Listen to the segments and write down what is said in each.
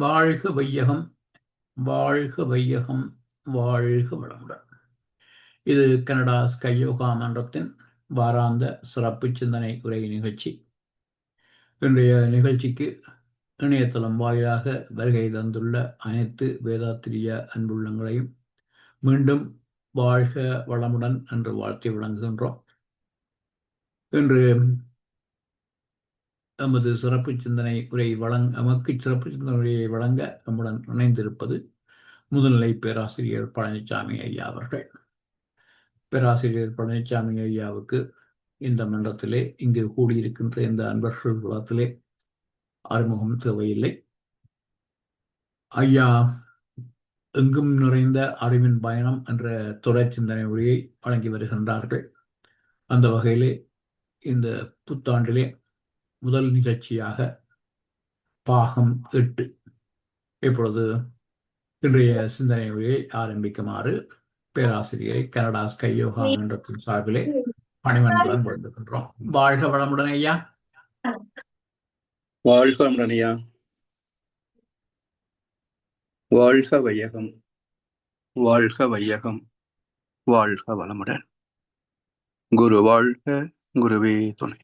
வாழ்க வையகம், வாழ்க வையகம், வாழ்க வளமுடன். இது கனடா ஸ்கை யோகா மன்றத்தின் வாராந்த சிறப்பு சிந்தனை உரை நிகழ்ச்சி. இன்றைய நிகழ்ச்சிக்கு இணையதளம் வாயிலாக வருகை தந்துள்ள அனைத்து வேதாத்திரிய அன்புள்ளங்களையும் மீண்டும் வாழ்க வளமுடன் என்று வாழ்த்தி வழங்குகின்றோம். இன்று எமக்கு சிறப்பு சிந்தனை உரையை வழங்க நம்முடன் இணைந்திருப்பது முதுநிலை பேராசிரியர் பழனிசாமி ஐயா அவர்கள். பேராசிரியர் பழனிசாமி ஐயாவுக்கு இந்த மன்றத்திலே இங்கு கூடியிருக்கின்ற இந்த அன்பர்கள் குலத்திலே அறிமுகம் தேவையில்லை. ஐயா எங்கும் நிறைந்த அறிவின் பயணம் என்ற தொடர் சிந்தனை உரையை வழங்கி வருகின்றார்கள். அந்த வகையிலே இந்த புத்தாண்டிலே முதல் நிகழ்ச்சியாக பாகம் 8 இப்பொழுது இன்றைய சிந்தனை உரையை ஆரம்பிக்குமாறு பேராசிரியரை கனடா ஸ்கை யோகா மன்றத்தின் சார்பிலே பணிவன்புடன் வழங்குகின்றோம். வாழ்க வளமுடன் ஐயா. வாழ்க வளமுடன் ஐயா. வாழ்க வையகம், வாழ்க வையகம், வாழ்க வளமுடன். குரு வாழ்க, குருவே துணை.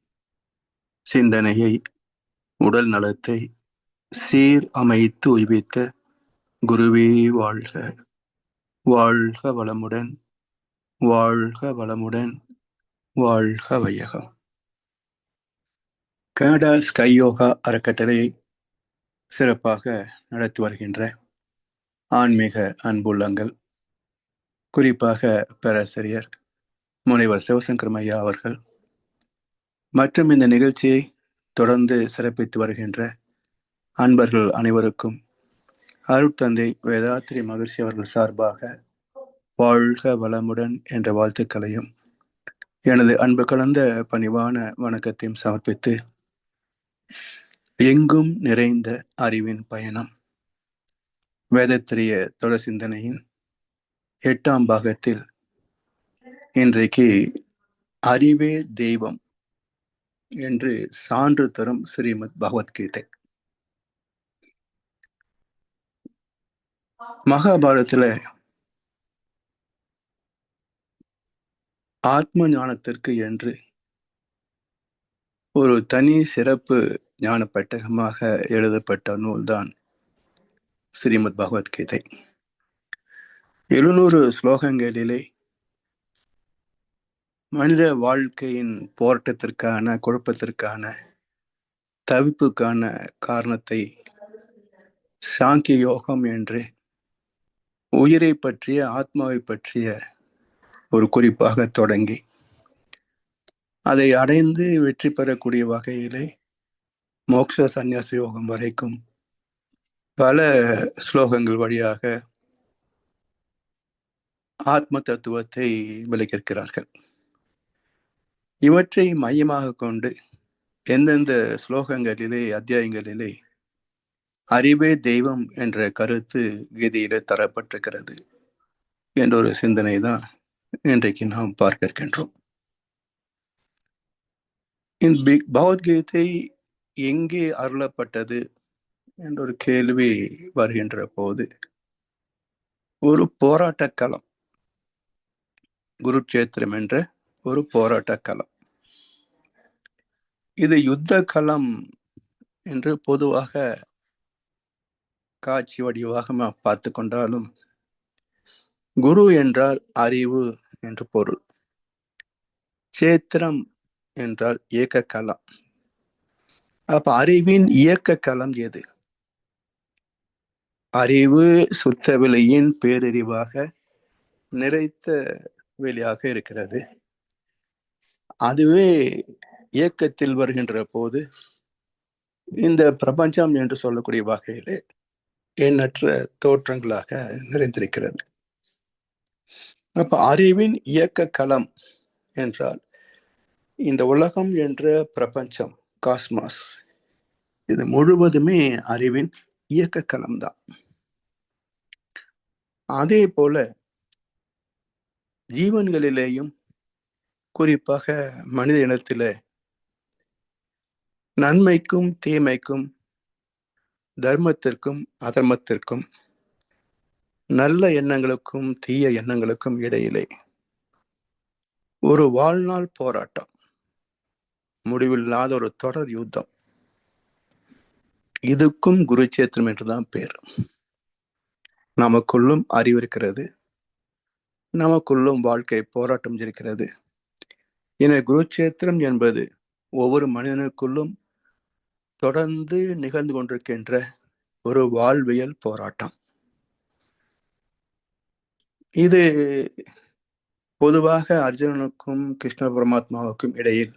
சிந்தனையை, உடல் நலத்தை சீர் அமைத்து உய்வித்த குருவே வாழ்க. வாழ்க வளமுடன், வாழ்க வளமுடன், வாழ்க வையகம். கனடா ஸ்கை யோகா அறக்கட்டளையை சிறப்பாக நடத்தி வருகின்ற ஆன்மீக அன்புள்ளங்கள், குறிப்பாக பேராசிரியர் முனைவர் சிவசங்கர் ஐயா அவர்கள் மற்றும் இந்த நிகழ்ச்சியை தொடர்ந்து சிறப்பித்து வருகின்ற அன்பர்கள் அனைவருக்கும் அருட்தந்தை வேதாத்திரி மகிழ்ச்சி அவர்கள் சார்பாக வாழ்க வளமுடன் என்ற வாழ்த்துக்களையும் எனது அன்பு கலந்த பணிவான வணக்கத்தையும் சமர்ப்பித்து, எங்கும் நிறைந்த அறிவின் பயணம் வேதத்திரிய தொடர் சிந்தனையின் 8ஆம் பாகத்தில் இன்றைக்கு அறிவே தெய்வம் என்று சான்று தரும் ஸ்ரீமத் பகவத்கீதை. மகாபாரதத்துல ஆத்ம ஞானத்திற்கு என்று ஒரு தனி சிறப்பு ஞான பெட்டகமாக எழுதப்பட்ட நூல்தான் ஸ்ரீமத் பகவத்கீதை. 700 ஸ்லோகங்களிலே மனித வாழ்க்கையின் போராட்டத்திற்கான, குழப்பத்திற்கான, தவிப்புக்கான காரணத்தை சாங்கிய யோகம் என்று உயிரை பற்றிய, ஆத்மாவை பற்றிய ஒரு குறிப்பாக தொடங்கி அதை அடைந்து வெற்றி பெறக்கூடிய வகையிலே மோட்ச சந்நியாச யோகம் வரைக்கும் பல ஸ்லோகங்கள் வழியாக ஆத்ம தத்துவத்தை விளக்கியிருக்கிறார்கள். இவற்றை மையமாக கொண்டு எந்தெந்த ஸ்லோகங்களிலே, அத்தியாயங்களிலே அறிவே தெய்வம் என்ற கருத்து கீதையிலே தரப்பட்டிருக்கிறது என்ற ஒரு சிந்தனை தான் இன்றைக்கு நாம் பார்க்க இருக்கின்றோம். இந்த பகவத்கீதை எங்கே அருளப்பட்டது என்ற ஒரு கேள்வி வருகின்ற போது, ஒரு போராட்ட களம், குருட்சேத்திரம் என்ற ஒரு போராட்ட களம். இது யுத்த களம் என்று பொதுவாக காட்சி வடிவாக பார்த்து கொண்டாலும், குரு என்றால் அறிவு என்று பொருள். சேத்திரம் என்றால் இயக்க களம். அப்ப அறிவின் இயக்க களம் எது? அறிவு சுத்த வெளியின் பேரறிவாக நிறைத்த வெளியாக இருக்கிறது. அதுவே இயக்கத்தில் வருகின்ற போது இந்த பிரபஞ்சம் என்று சொல்லக்கூடிய வகையிலே எண்ணற்ற தோற்றங்களாக நிறைந்திருக்கிறது. அப்ப அறிவின் இயக்க களம் என்றால் இந்த உலகம் என்ற பிரபஞ்சம், காஸ்மாஸ், இது முழுவதுமே அறிவின் இயக்க களம்தான். அதே போல ஜீவன்களிலேயும், குறிப்பாக மனித இனத்திலே நன்மைக்கும் தீமைக்கும் தர்மத்திற்கும் அதர்மத்திற்கும், நல்ல எண்ணங்களுக்கும் தீய எண்ணங்களுக்கும் இடையிலே ஒரு வாழ்நாள் போராட்டம், முடிவில்லாத ஒரு தொடர் யுத்தம். இதுக்கும் குருச்சேத்திரம் என்றுதான் பேர். நமக்குள்ளும் அறிவு இருக்கிறது, நமக்குள்ளும் வாழ்க்கை போராட்டம் இருக்கிறது. என குருச்சேத்திரம் என்பது ஒவ்வொரு மனிதனுக்குள்ளும் தொடர்ந்து நிகழ்ந்து கொண்டிருக்கின்ற ஒரு வாழ்வியல் போராட்டம். இது பொதுவாக அர்ஜுனனுக்கும் கிருஷ்ண பரமாத்மாவுக்கும் இடையில்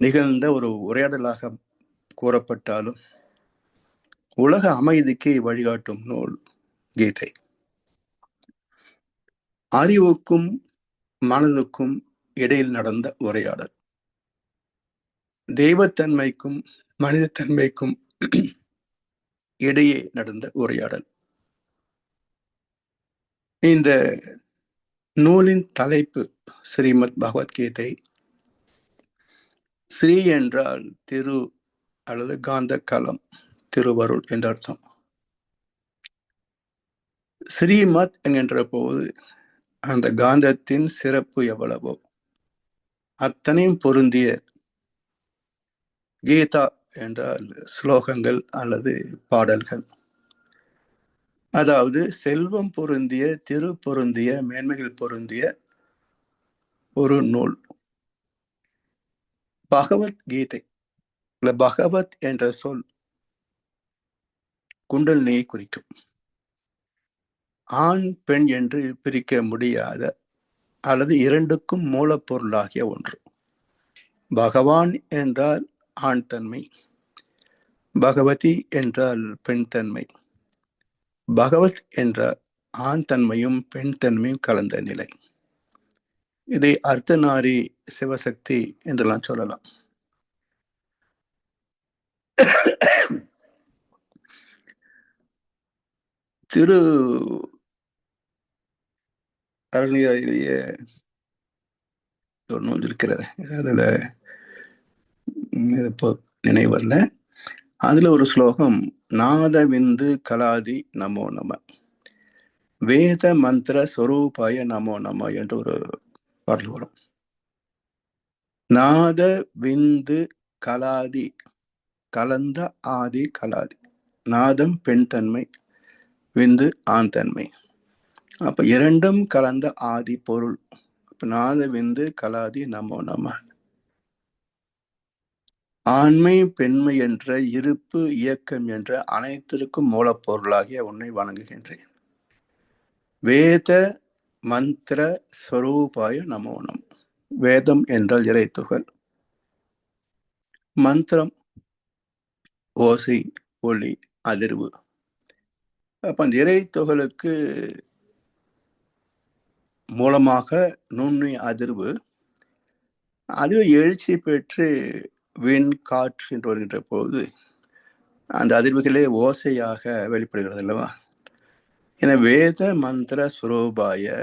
நிகழ்ந்த ஒரு உரையாடலாக கூறப்பட்டாலும் உலக அமைதிக்கு வழிகாட்டும் நூல் கீதை. அறிவுக்கும் மனதுக்கும் இடையில் நடந்த உரையாடல், தெய்வத்தன்மைக்கும் மனிதத்தன்மைக்கும் இடையே நடந்த உரையாடல். இந்த நூலின் தலைப்பு ஸ்ரீமத் பகவத்கீதை. ஸ்ரீ என்றால் திரு அல்லது காந்த களம், திருவருள் என்ற அர்த்தம். ஸ்ரீமத் என்கின்ற போது அந்த காந்தத்தின் சிறப்பு எவ்வளவோ அத்தனையும் பொருந்திய கீதா என்றால் ஸ்லோகங்கள் அல்லது பாடல்கள். அதாவது செல்வம் பொருந்திய, திரு பொருந்திய, மேன்மைகள் பொருந்திய ஒரு நூல் பகவத்கீதை. பகவத் என்ற சொல் குண்டலினியை குறிக்கும். ஆண் பெண் என்று பிரிக்க முடியாத அல்லது இரண்டுக்கும் மூலப்பொருளாகிய ஒன்று. பகவான் என்றால் ஆண் தன்மை, பகவதி என்றால் பெண் தன்மை, பகவத் என்றால் ஆண் தன்மையும் பெண் தன்மையும் கலந்த நிலை. இதை அர்த்தநாரி சிவசக்தி என்றெல்லாம் சொல்லலாம். திரு அருளிய ஒரு நூல் இருக்கிறது, அதுல இப்போ நினைவல்ல. அதுல ஒரு ஸ்லோகம், நாதவிந்து கலாதி நமோ நம, வேத மந்திர ஸ்வரூபாய நமோ நம என்று ஒரு பாடல் வரும். நாத விந்து கலாதி, கலந்த ஆதி கலாதி. நாதம் பெண் தன்மை, விந்து ஆண் தன்மை. அப்ப இரண்டும் கலந்த ஆதி பொருள். நாத விந்து கலாதி நமோ நம. ஆண்மை பெண்மை என்ற இருப்பு இயக்கம் என்ற அனைத்திற்கும் மூலப்பொருளாகிய உன்னை வணங்குகின்றேன். வேத மந்திர ஸ்வரூபாய நமோ நம. வேதம் என்றால் இறைத்துகள், மந்திரம் ஓசை, ஒளி, அதிர்வு. அப்ப அந்த இறைத்துகளுக்கு மூலமாக நுண்ணிய அதிர்வு, அது எழுச்சி பெற்று விண் காற்று என்று வருகின்ற போது அந்த அதிர்வுகளே ஓசையாக வெளிப்படுகிறது அல்லவா? என வேத மந்திர சுரூபாய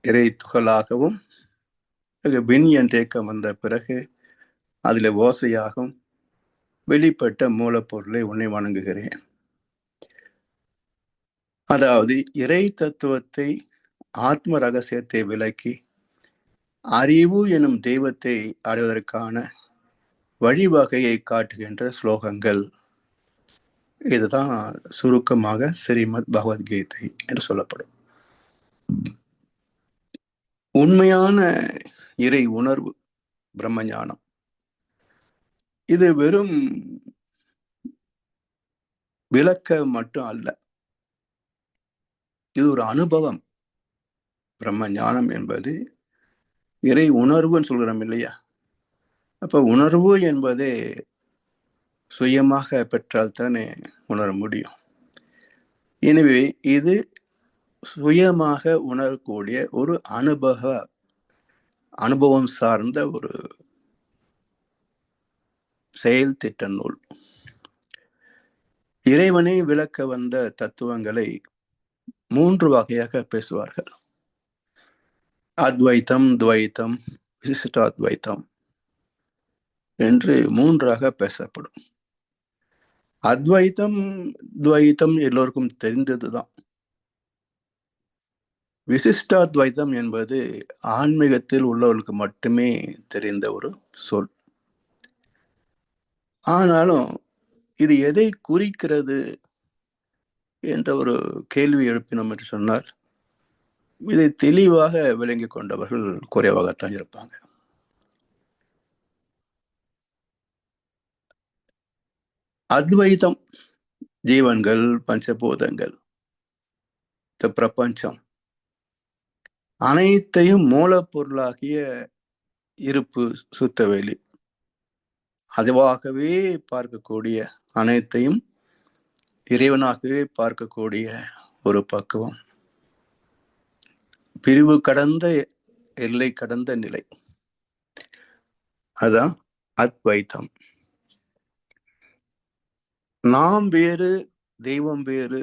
இறை துகளாகவும் விண் என்ற இயக்கம் வந்த பிறகு அதில் ஓசையாகவும் வெளிப்பட்ட மூலப்பொருளை உன்னை வணங்குகிறேன். அதாவது இறை தத்துவத்தை, ஆத்ம ரகசியத்தை விளக்கி அறிவு எனும் தெய்வத்தை அடைவதற்கான வழிவகையை காட்டுகின்ற ஸ்லோகங்கள். இதுதான் சுருக்கமாக ஸ்ரீமத் பகவத்கீதை என்று சொல்லப்படும். உண்மையான இறை உணர்வு பிரம்மஞானம். இது வெறும் விளக்க மட்டும் அல்ல, இது ஒரு அனுபவம். பிரம்ம ஞானம் என்பது இறை உணர்வுன்னு சொல்கிறோம் இல்லையா? அப்ப உணர்வு என்பதே சுயமாக பெற்றால் தானே உணர முடியும். எனவே இது சுயமாக உணரக்கூடிய ஒரு அனுபவம் சார்ந்த ஒரு செயல் திட்ட நூல். இறைவனை விளக்க வந்த தத்துவங்களை 3 வகையாக பேசுவார்கள். அத்வைத்தம், துவைத்தம், விசிஷ்டாத்வைத்தம் என்று 3ஆக பேசப்படும். அத்வைத்தம் துவைத்தம் எல்லோருக்கும் தெரிந்ததுதான். விசிஷ்டாத்வைத்தம் என்பது ஆன்மீகத்தில் உள்ளவர்களுக்கு மட்டுமே தெரிந்த ஒரு சொல். ஆனாலும் இது எதை குறிக்கிறது என்ற ஒரு கேள்வி எழுப்பினோம் என்று சொன்னால், இதை தெளிவாக விளங்கிக் கொண்டவர்கள் குறைவாகத்தான் இருப்பாங்க. அத்வைதம் ஜீவன்கள், பஞ்சபூதங்கள், இந்த பிரபஞ்சம் அனைத்தையும் மூலப்பொருளாகிய இருப்பு, சுத்தவெளி, அதுவாகவே பார்க்கக்கூடிய, அனைத்தையும் இறைவனாகவே பார்க்கக்கூடிய ஒரு பக்குவம், பிரிவு கடந்த, எல்லை கடந்த நிலை, அதான் அத்வைத்தம். நாம் வேறு, தெய்வம் வேறு,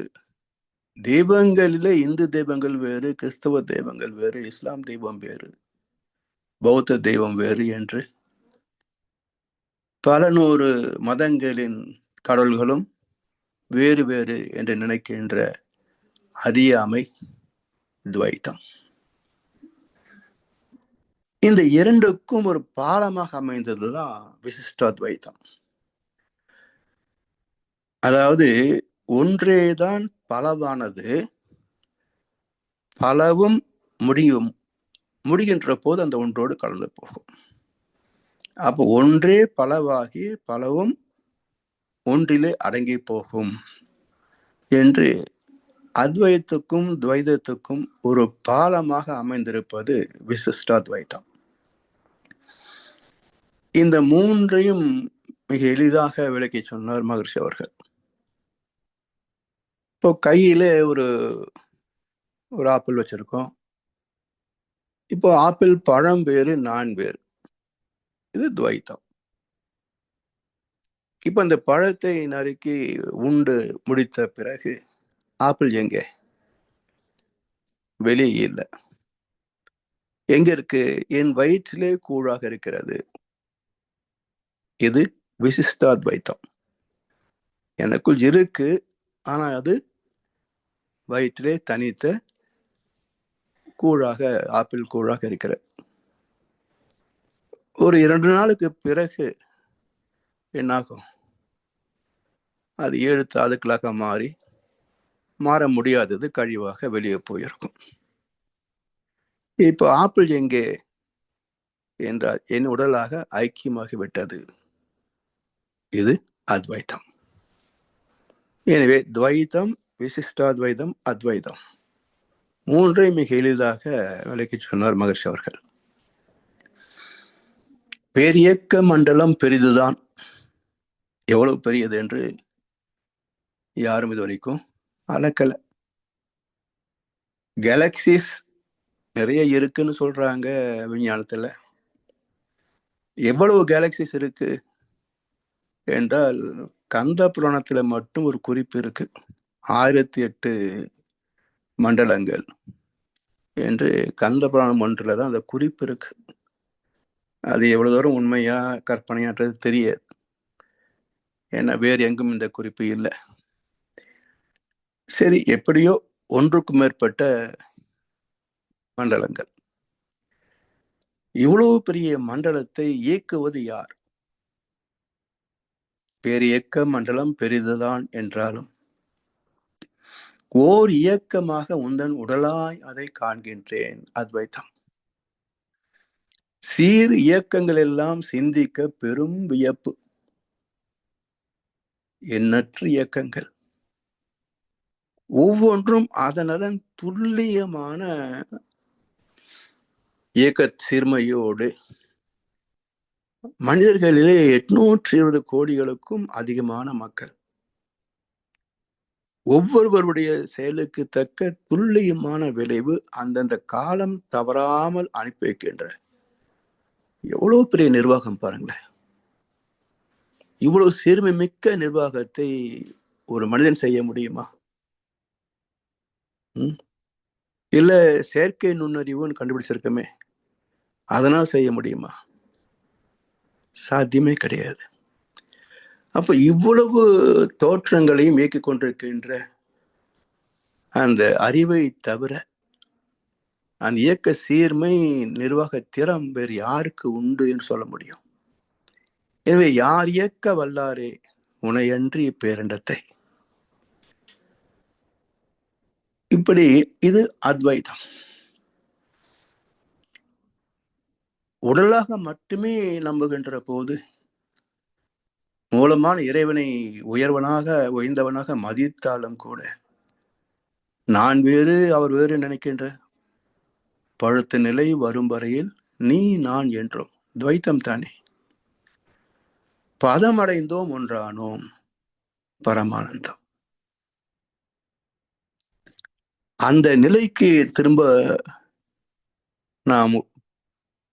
தெய்வங்களிலே இந்து தெய்வங்கள் வேறு, கிறிஸ்தவ தெய்வங்கள் வேறு, இஸ்லாம் தெய்வம் வேறு, பௌத்த தெய்வம் வேறு என்று பல நூறு மதங்களின் கடவுள்களும் வேறு வேறு என்று நினைக்கின்ற அறியாமை துவைத்தம். இந்த இரண்டுக்கும் ஒரு பாலமாக அமைந்ததுதான் விசிஷ்டாத்வைத்தம். அதாவது ஒன்றேதான் பலவானது, பலவும் முடிகின்ற போது அந்த ஒன்றோடு கலந்து போகும். அப்போ ஒன்றே பலவாகி பலவும் ஒன்றிலே அடங்கி போகும் என்று அத்வைத்துக்கும் துவைதத்துக்கும் ஒரு பாலமாக அமைந்திருப்பது விசிஷ்டாத்வைத்தம். இந்த மூன்றையும் மிக எளிதாக விளக்கி சொன்னார் மகர்ஷி அவர்கள். இப்போ கையில ஒரு ஆப்பிள் வச்சிருக்கோம். இப்போ ஆப்பிள் பழம் வேறு, நான் வேறு. இது துவைத்தம். இப்ப இந்த பழத்தை நறுக்கி உண்டு முடித்த பிறகு ஆப்பிள் எங்கே? வெளியே இல்லை. எங்க இருக்கு? என் வயிற்றிலே கூழாக இருக்கிறது. இது விசிஷ்டாத்வைத்தம். எனக்குள் இருக்கு, ஆனா அது வயிற்றிலே தனித்த கூழாக, ஆப்பிள் கூழாக இருக்கிற. ஒரு 2 நாளுக்கு பிறகு என்னாகும்? அது 7 தாதுக்களாக மாற முடியாதது கழிவாக வெளியே போயிருக்கும். இப்போ ஆப்பிள் எங்கே என்றால் என் உடலாக ஐக்கியமாகி விட்டது. இது அத்வைத்தம். எனவே துவைத்தம், விசிஷ்டாத்வைதம், அத்வைதம் மூன்றை மிக எளிதாக விளக்கி சொன்னார் மகர்ஷி அவர்கள். பேரியக்க மண்டலம் பெரிதுதான். எவ்வளவு பெரியது என்று யாரும் இது வரைக்கும் அளக்கல. கேலக்சிஸ் நிறைய இருக்குன்னு சொல்றாங்க விஞ்ஞானத்துல. எவ்வளவு கேலக்சிஸ் இருக்கு என்றால் கந்த புராணத்துல மட்டும் ஒரு குறிப்பு இருக்கு, 1008 மண்டலங்கள் என்று. கந்த புராணம் ஒன்றுல தான் அந்த குறிப்பு இருக்கு. அது எவ்வளவு தூரம் உண்மையா கற்பனையான்றது தெரியாது. ஏன்னா வேறு எங்கும் இந்த குறிப்பு இல்லை. சரி, எப்படியோ ஒன்றுக்கும் மேற்பட்ட மண்டலங்கள். இவ்வளவு பெரிய மண்டலத்தை இயக்குவது யார்? பேரியக்க மண்டலம் பெரிதுதான் என்றாலும் ஓர் இயக்கமாக உந்தன் உடலாய் அதை காண்கின்றேன். அத்வைத்தம். சீர் இயக்கங்கள் எல்லாம் சிந்திக்க பெரும் வியப்பு. எண்ணற்ற இயக்கங்கள், ஒவ்வொன்றும் அதனதன் துல்லியமான இயக்க சீர்மையோடு மனிதர்களிலே 820 கோடிகளுக்கும் அதிகமான மக்கள் ஒவ்வொருவருடைய செயலுக்கு தக்க துல்லியமான விளைவு அந்தந்த காலம் தவறாமல் அனுப்பி வைக்கின்ற எவ்வளவு பெரிய நிர்வாகம் பாருங்களேன். இவ்வளவு சீர்மை மிக்க நிர்வாகத்தை ஒரு மனிதன் செய்ய முடியுமா? இல்ல செயற்கை நுண்ணறிவுன்னு கண்டுபிடிச்சிருக்கமே, அதனால் செய்ய முடியுமா? சாத்தியமே கிடையாது. அப்ப இவ்வளவு தோற்றங்களையும் இயக்கிக் கொண்டிருக்கின்ற அந்த அறிவை தவிர அந்த இயக்க சீர்மை நிர்வாக திறம் வேறு யாருக்கு உண்டு என்று சொல்ல முடியும்? எனவே யார் இயக்க வல்லாரே உனையன்றி பேரண்டத்தை. இப்படி இது அத்வைதம். உடலாக மட்டுமே நம்புகின்ற போது மூலமான இறைவனை உயர்ந்தவனாக மதித்தாலும் கூட நான் வேறு அவர் வேறு நினைக்கின்ற பழுத்த நிலை வரும் வரையில் நீ நான் என்றும் துவைத்தம் தானே. பதமடைந்தோம் ஒன்றானோம் பரமானந்தம். அந்த நிலைக்கு திரும்ப நாம்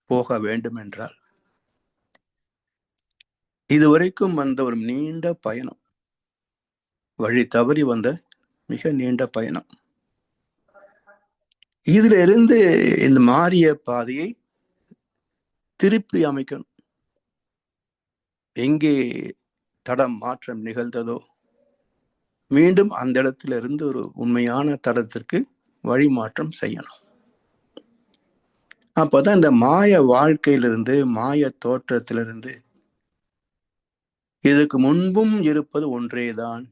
போக வேண்டும் என்றால் இதுவரைக்கும் வந்த ஒரு நீண்ட பயணம், வழி தவறி வந்த மிக நீண்ட பயணம், இதுல இருந்து இந்த மாறிய பாதையை திருப்பி அமைக்கணும். எங்கே தடம் மாற்றம் நிகழ்ந்ததோ மீண்டும் அந்த இடத்துல இருந்து ஒரு உண்மையான தடத்திற்கு வழி மாற்றம் செய்யணும். அப்பதான் இந்த மாய வாழ்க்கையிலிருந்து, மாய தோற்றத்திலிருந்து இதுக்கு முன்பும் இருப்பது ஒன்றேதான்,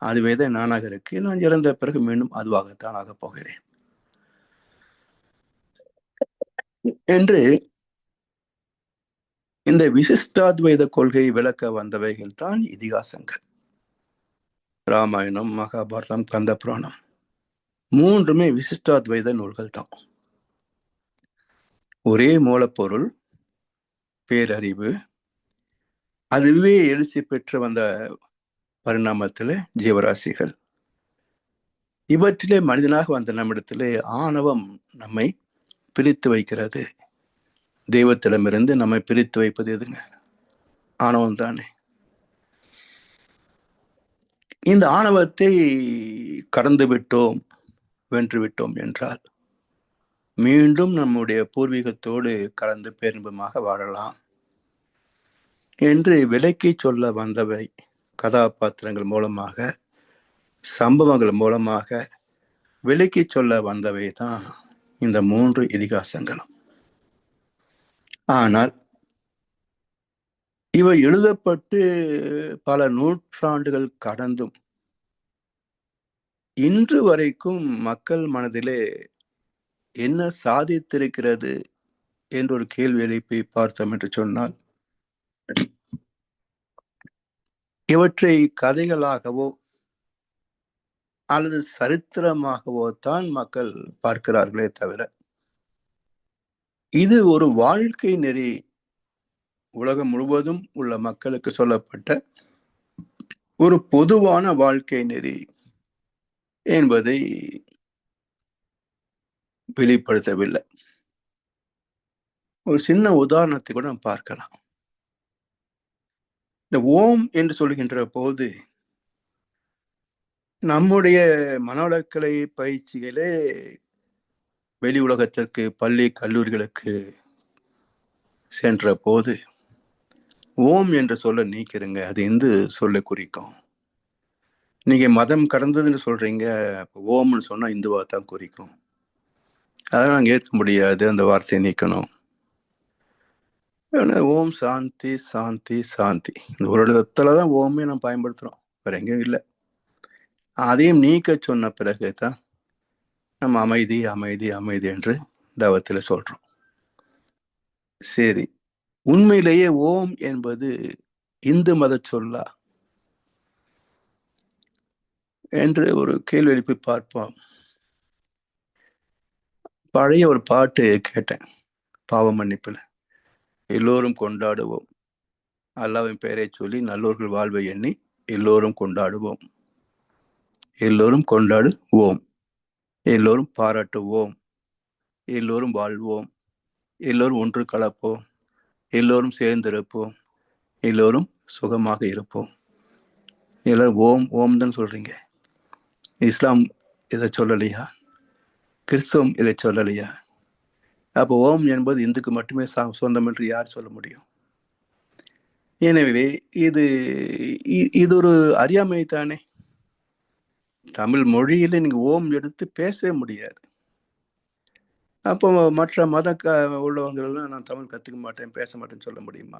அதுவேதான் நானாக இருக்கு, நான் இறந்த பிறகு மீண்டும் அதுவாகத்தான் ஆகப் போகிறேன் என்று இந்த விசிஷ்டாத்வைத கொள்கையை விளக்க வந்தவைகள் தான் இதிகாசங்கள். ராமாயணம், மகாபாரதம், கந்த புராணம் மூன்றுமே விசிஷ்டாத்வைத நூல்கள் தான். ஒரே மூலப்பொருள், பேரறிவு, அதுவே எழுச்சி பெற்று வந்த பரிணாமத்திலே ஜீவராசிகள், இவற்றிலே மனிதனாக வந்த நம்மிடத்திலே ஆணவம் நம்மை பிரித்து வைக்கிறது. தெய்வத்திடமிருந்து நம்மை பிரித்து வைப்பது எதுங்க? ஆணவம் தானே. இந்த ஆணவத்தை கடந்து விட்டோம், வென்று விட்டோம் என்றால் மீண்டும் நம்முடைய பூர்வீகத்தோடு கலந்து பேரின்பமாக வாழலாம் என்று விலக்கி சொல்ல வந்தவை கதாபாத்திரங்கள் மூலமாக, சம்பவங்கள் மூலமாக விலக்கி சொல்ல வந்தவை தான் இந்த மூன்று இதிகாசங்களும். ஆனால் இவை எழுதப்பட்டு பல நூற்றாண்டுகள் கடந்தும் இன்று வரைக்கும் மக்கள் மனதிலே என்ன சாதித்திருக்கிறது என்று ஒரு கேள்வி எழுப்பி பார்த்தோம் என்று சொன்னால், இவற்றை கதைகளாகவோ அல்லது சரித்திரமாகவோ தான் மக்கள் பார்க்கிறார்களே தவிர இது ஒரு வாழ்க்கை நெறி, உலகம் முழுவதும் உள்ள மக்களுக்கு சொல்லப்பட்ட ஒரு பொதுவான வாழ்க்கை நெறி என்பதை வெளிப்படுத்தவில்லை. ஒரு சின்ன உதாரணத்தை கூட நாம் பார்க்கலாம். இந்த ஓம் என்று சொல்கின்ற போது நம்முடைய மனவளக்கலை பயிற்சிகளே வெளி உலகத்திற்கு, பள்ளி கல்லூரிகளுக்கு சென்ற போது ஓம் என்று சொல்ல நீக்கிறங்க, அது எந்த சொல்ல குறிக்கும்? நீங்க மதம் கடந்ததுன்னு சொல்றீங்க, ஓம்னு சொன்னா இந்துவா தான் குறிக்கும். அதெல்லாம் நாங்கள் ஏற்க முடியாது, அந்த வார்த்தையை நீக்கணும். ஓம் சாந்தி சாந்தி சாந்தி, இந்த ஒரு இடத்துலதான் ஓமே நம்ம பயன்படுத்துறோம், வேற எங்கேயும் இல்லை. அதையும் நீக்க சொன்ன பிறகு தான் நம்ம அமைதி அமைதி அமைதி என்று தவத்தில் சொல்றோம். சரி, உண்மையிலேயே ஓம் என்பது இந்து மத சொல்லா என்று ஒரு கேள்வி எழுப்பி பார்ப்போம். பழைய ஒரு பாட்டு கேட்டேன், பாவ மன்னிப்புல. எல்லோரும் கொண்டாடுவோம், அல்லாவின் பெயரை சொல்லி நல்லோர்கள் வாழ்வை எண்ணி எல்லோரும் கொண்டாடுவோம், எல்லோரும் கொண்டாடுவோம், எல்லோரும் பாராட்டுவோம், எல்லோரும் வாழ்வோம், எல்லோரும் ஒன்று கலப்போம், எல்லோரும் சேர்ந்திருப்போம், எல்லோரும் சுகமாக இருப்போம். எல்லாரும் ஓம் ஓம் தான் சொல்றீங்க. இஸ்லாம் இதை சொல்லலையா? கிறிஸ்தவம் இதை சொல்லலையா? அப்போ ஓம் என்பது இந்துக்கு மட்டுமே சொந்தம் என்று யார் சொல்ல முடியும்? எனவே இது இது ஒரு அறியாமை தானே. தமிழ் மொழியில நீங்க ஓம் எடுத்து பேசவே முடியாது. அப்போ மற்ற மத உள்ளவங்கள்லாம் நான் தமிழ் கத்துக்க மாட்டேன், பேச மாட்டேன்னு சொல்ல முடியுமா?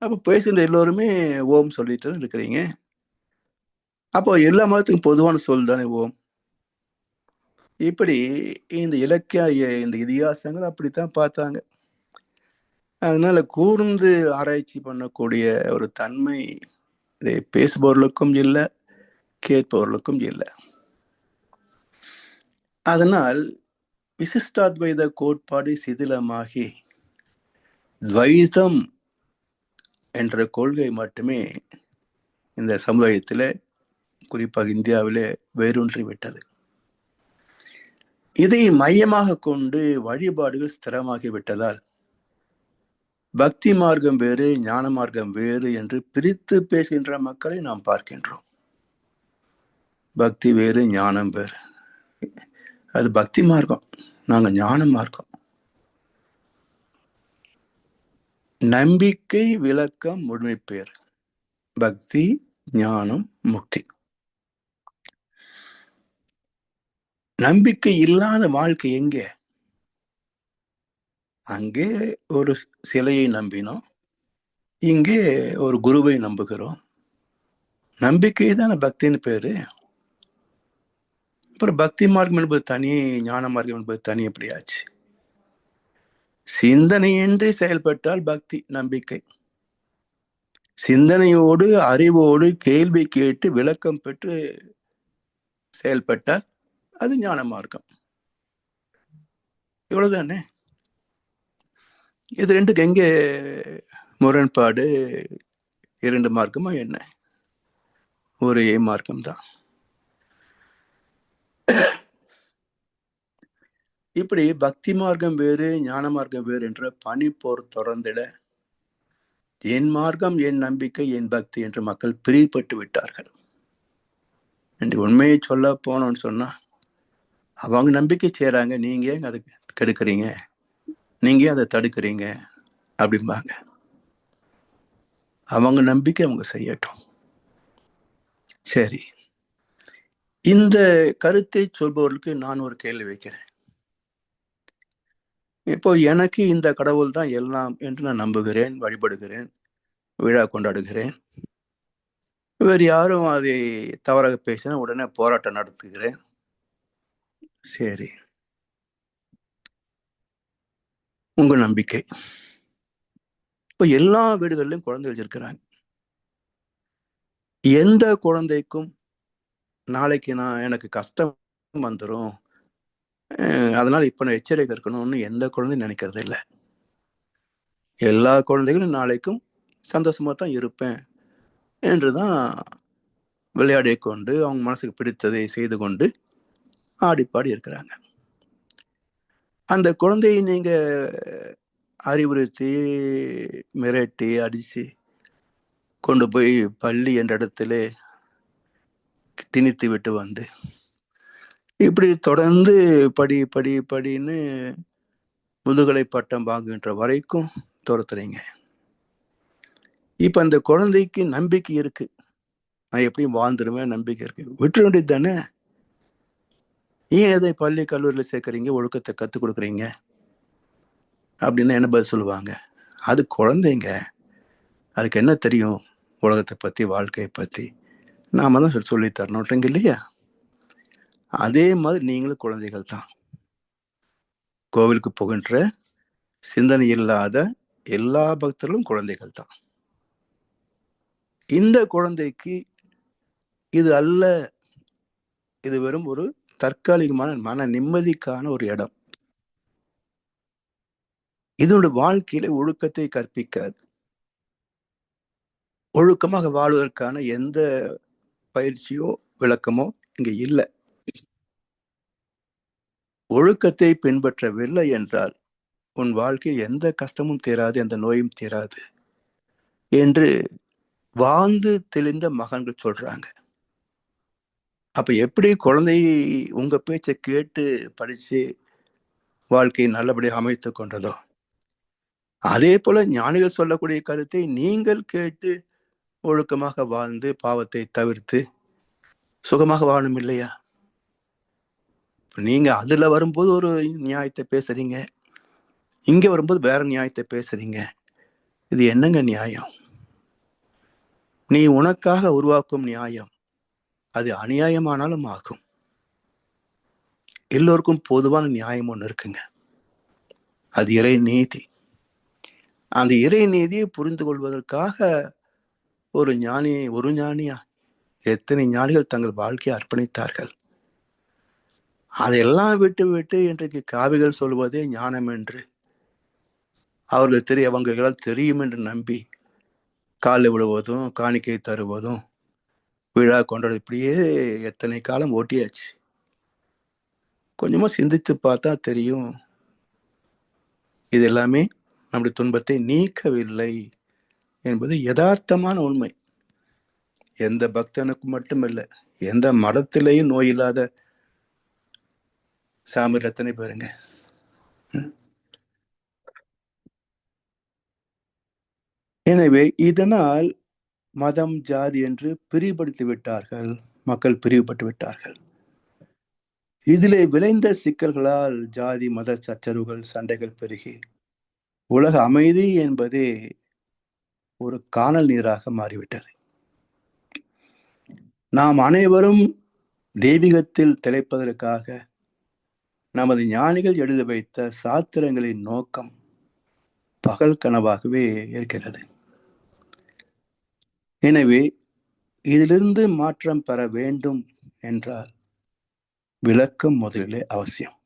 அப்போ பேசுகிற எல்லோருமே ஓம் சொல்லிட்டு தான் இருக்கிறீங்க. அப்போ எல்லா மதத்துக்கும் பொதுவான சொல் தானே ஓம். இப்படி இந்த இலக்கிய இந்த இதிகாசங்கள் அப்படித்தான் பார்த்தாங்க. அதனால கூர்ந்து ஆராய்ச்சி பண்ணக்கூடிய ஒரு தன்மை இதை பேசுபவர்களுக்கும் இல்லை, கேட்பவர்களுக்கும் இல்லை. அதனால் விசிஷ்டாத்வைத கோட்பாடு சிதிலமாகி துவைதம் என்ற கொள்கை மட்டுமே இந்த சமுதாயத்தில், குறிப்பாக இந்தியாவிலே வேரூன்றி விட்டது. இதை மையமாக கொண்டு வழிபாடுகள் ஸ்திரமாகி விட்டதால் பக்தி மார்க்கம் வேறு, ஞான மார்க்கம் வேறு என்று பிரித்து பேசுகின்ற மக்களை நாம் பார்க்கின்றோம். பக்தி வேறு, ஞானம் வேறு. அது பக்தி மார்க்கம், நாங்க ஞான மார்க்கம். நம்பிக்கை, விளக்கம், முழுமை பேர். பக்தி, ஞானம், முக்தி. நம்பிக்கை இல்லாத வாழ்க்கை எங்கே? அங்கே ஒரு சிலையை நம்பினோம், இங்கே ஒரு குருவை நம்புகிறோம். நம்பிக்கை தானே பக்தின்னு பேரு. அப்புறம் பக்தி மார்க்கம் என்பது தனி, ஞான மார்க்கம் என்பது தனி. எப்படியாச்சு? சிந்தனையின்றி செயல்பட்டால் பக்தி, நம்பிக்கை. சிந்தனையோடு, அறிவோடு, கேள்வி கேட்டு விளக்கம் பெற்று செயல்பட்டால் அது ஞான மார்க்கம். இவ்வளவுதானே. இது ரெண்டுக்கு எங்கே முரண்பாடு? இரண்டு மார்க்கமா என்ன? ஒரே மார்க்கம் தான். இப்படி பக்தி மார்க்கம் வேறு, ஞான மார்க்கம் வேறு என்ற பனிப்போர் தொடர்ந்திட என் மார்க்கம், என் நம்பிக்கை, என் பக்தி என்று மக்கள் பிரிப்பட்டு விட்டார்கள். என்று உண்மையை சொல்ல போனோம்னு சொன்னா, அவங்க நம்பிக்கை செய்யறாங்க, நீங்க ஏன் அதை கெடுக்கிறீங்க, நீங்க அதை தடுக்கிறீங்க அப்படிம்பாங்க. அவங்க நம்பிக்கை அவங்க செய்யட்டும். சரி, இந்த கருத்தை சொல்பவர்களுக்கு நான் ஒரு கேள்வி வைக்கிறேன். இப்போ எனக்கு இந்த கடவுள் தான் எல்லாம் என்று நான் நம்புகிறேன், வழிபடுகிறேன், விழா கொண்டாடுகிறேன். வேறு யாரும் அதை தவறாக பேசினா உடனே போராட்டம் நடத்துகிறேன். சரி, உங்க நம்பிக்கை. இப்போ எல்லா வீடுகளிலும் குழந்தைகள் இருக்கிறாங்க. எந்த குழந்தைக்கும் நாளைக்கு எனக்கு கஷ்டம் வந்துடும், அதனால இப்ப நான் எச்சரிக்கை இருக்கணும்னு எந்த குழந்தையும் நினைக்கிறது இல்லை. எல்லா குழந்தைகளும் நாளைக்கும் சந்தோஷமா தான் இருப்பேன் என்றுதான் விளையாடி கொண்டு அவங்க மனசுக்கு பிடித்ததை செய்து கொண்டு ஆடிப்பாடி இருக்கிறாங்க. அந்த குழந்தையை நீங்க அறிவுறுத்தி, மிரட்டி, அடிச்சு கொண்டு போய் பள்ளி என்ற இடத்துல திணித்து விட்டு வந்து இப்படி தொடர்ந்து படி படி படின்னு முதுகலை பட்டம் வாங்குகின்ற வரைக்கும் துரத்துறீங்க. இப்ப அந்த குழந்தைக்கு நம்பிக்கை இருக்கு, நான் எப்படியும் வாழ்ந்துருவேன், நம்பிக்கை இருக்கு, விட்டுற வேண்டியது தானே. ஏன் எதை பள்ளி கல்லூரியில் சேர்க்குறீங்க, ஒழுக்கத்தை கற்றுக் கொடுக்குறீங்க அப்படின்னு என்ன பதில் சொல்லுவாங்க? அது குழந்தைங்க, அதுக்கு என்ன தெரியும் உலகத்தை பற்றி, வாழ்க்கையை பற்றி? நாம தான் சொல்லி தரணுன்றீங்க இல்லையா? அதே மாதிரி நீங்களும் குழந்தைகள் தான். கோவிலுக்கு போகின்ற சிந்தனை இல்லாத எல்லா பக்தர்களும் குழந்தைகள் தான். இந்த குழந்தைக்கு இது அல்ல, இது வெறும் ஒரு தற்காலிகமான மன நிம்மதிக்கான ஒரு இடம். இதனுடைய வாழ்க்கையில ஒழுக்கத்தை கற்பிக்காது. ஒழுக்கமாக வாழ்வதற்கான எந்த பயிற்சியோ விளக்கமோ இங்க இல்லை. ஒழுக்கத்தை பின்பற்றவில்லை என்றால் உன் வாழ்க்கையில் எந்த கஷ்டமும் தீராது, எந்த நோயும் தீராது என்று வாழ்ந்து தெளிந்த மகன்கள் சொல்றாங்க. அப்ப எப்படி குழந்தை உங்க பேச்சை கேட்டு படிச்சு வாழ்க்கையை நல்லபடியாக அமைத்துக் கொண்டதோ, அதே போல ஞானிகள் சொல்லக்கூடிய கருத்தை நீங்கள் கேட்டு ஒழுக்கமாக வாழ்ந்து பாவத்தை தவிர்த்து சுகமாக வாழணும் இல்லையா? நீங்க அதுல வரும்போது ஒரு நியாயத்தை பேசுறீங்க, இங்க வரும்போது வேற நியாயத்தை பேசுறீங்க. இது என்னங்க நியாயம்? நீ உனக்காக உருவாக்கும் நியாயம் அது அநியாயமானாலும் ஆகும். எல்லோருக்கும் பொதுவான நியாயம் ஒண்ணு இருக்குங்க, அது இறை நீதி. அந்த இறை நீதியை புரிந்து கொள்வதற்காக ஒரு ஞானியா எத்தனை ஞானிகள் தங்கள் வாழ்க்கையை அர்ப்பணித்தார்கள். அதையெல்லாம் விட்டு விட்டு இன்றைக்கு காவிகள் சொல்வதே ஞானம் என்று, அவர்களுக்கு அவங்களால் தெரியும் என்று நம்பி காலில் விழுவதும் காணிக்கை தருவதும் விழா கொண்டாடு, இப்படியே எத்தனை காலம் ஓட்டியாச்சு. கொஞ்சமா சிந்தித்து பார்த்தா தெரியும், இது எல்லாமே நம்முடைய துன்பத்தை நீக்கவில்லை என்பது யதார்த்தமான உண்மை. எந்த பக்தனுக்கு மட்டுமல்ல, எந்த மதத்திலேயும் நோய் இல்லாத சாமியில் எத்தனை பேருங்க. எனவே இதனால் மதம் ஜாதி என்று பிரிவுபடுத்தி விட்டார்கள், மக்கள் பிரிவுபட்டு விட்டார்கள். இதிலே விளைந்த சிக்கல்களால் ஜாதி மத சச்சரவுகள் சண்டைகள் பெருகி உலக அமைதி என்பதே ஒரு காணல் நீராக மாறிவிட்டது. நாம் அனைவரும் தெய்வீகத்தில் திளைப்பதற்காக நமது ஞானிகள் எழுதி வைத்த சாத்திரங்களின் நோக்கம் பகல் கனவாகவே இருக்கிறது. எனவே இதிலிருந்து மாற்றம் பெற வேண்டும் என்றால் விளக்கம் முதலிலே அவசியம்.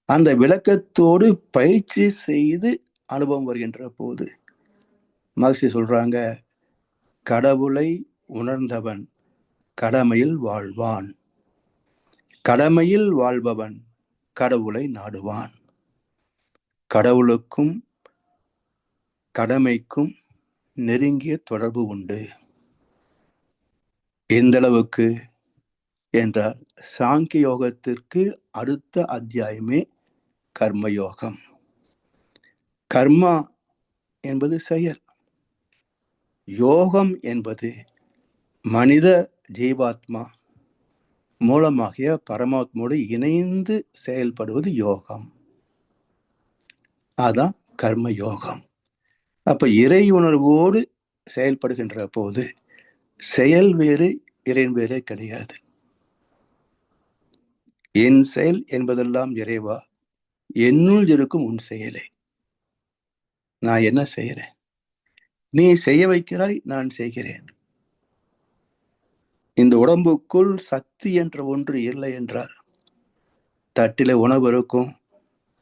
அந்த விளக்கத்தோடு பயிற்சி செய்து அனுபவம் வருகின்ற போது மகிழ்ச்சி சொல்றாங்க, கடவுளை உணர்ந்தவன் கடமையில் வாழ்வான், கடமையில் வாழ்பவன் கடவுளை நாடுவான். கடவுளுக்கும் கடமைக்கும் நெருங்கிய தொடர்பு உண்டு. எந்த அளவுக்கு என்றால் சாங்கிய யோகத்திற்கு அடுத்த அத்தியாயமே கர்மயோகம். கர்மா என்பது செயல், யோகம் என்பது மனித ஜீவாத்மா மூலமாகிய பரமாத்மாவோடு இணைந்து செயல்படுவது யோகம். அதான் கர்ம யோகம். அப்ப இறை உணர்வோடு செயல்படுகின்ற போது செயல் வேறு இறைவன் வேறே கிடையாது. என் செயல் என்பதெல்லாம் இறைவா, என்னுள் இருக்கும் உன் செயலே. நான் என்ன செய்கிறேன்? நீ செய்ய வைக்கிறாய், நான் செய்கிறேன். இந்த உடம்புக்குள் சக்தி என்ற ஒன்று இல்லை என்றால் தட்டில உணவு இருக்கும்,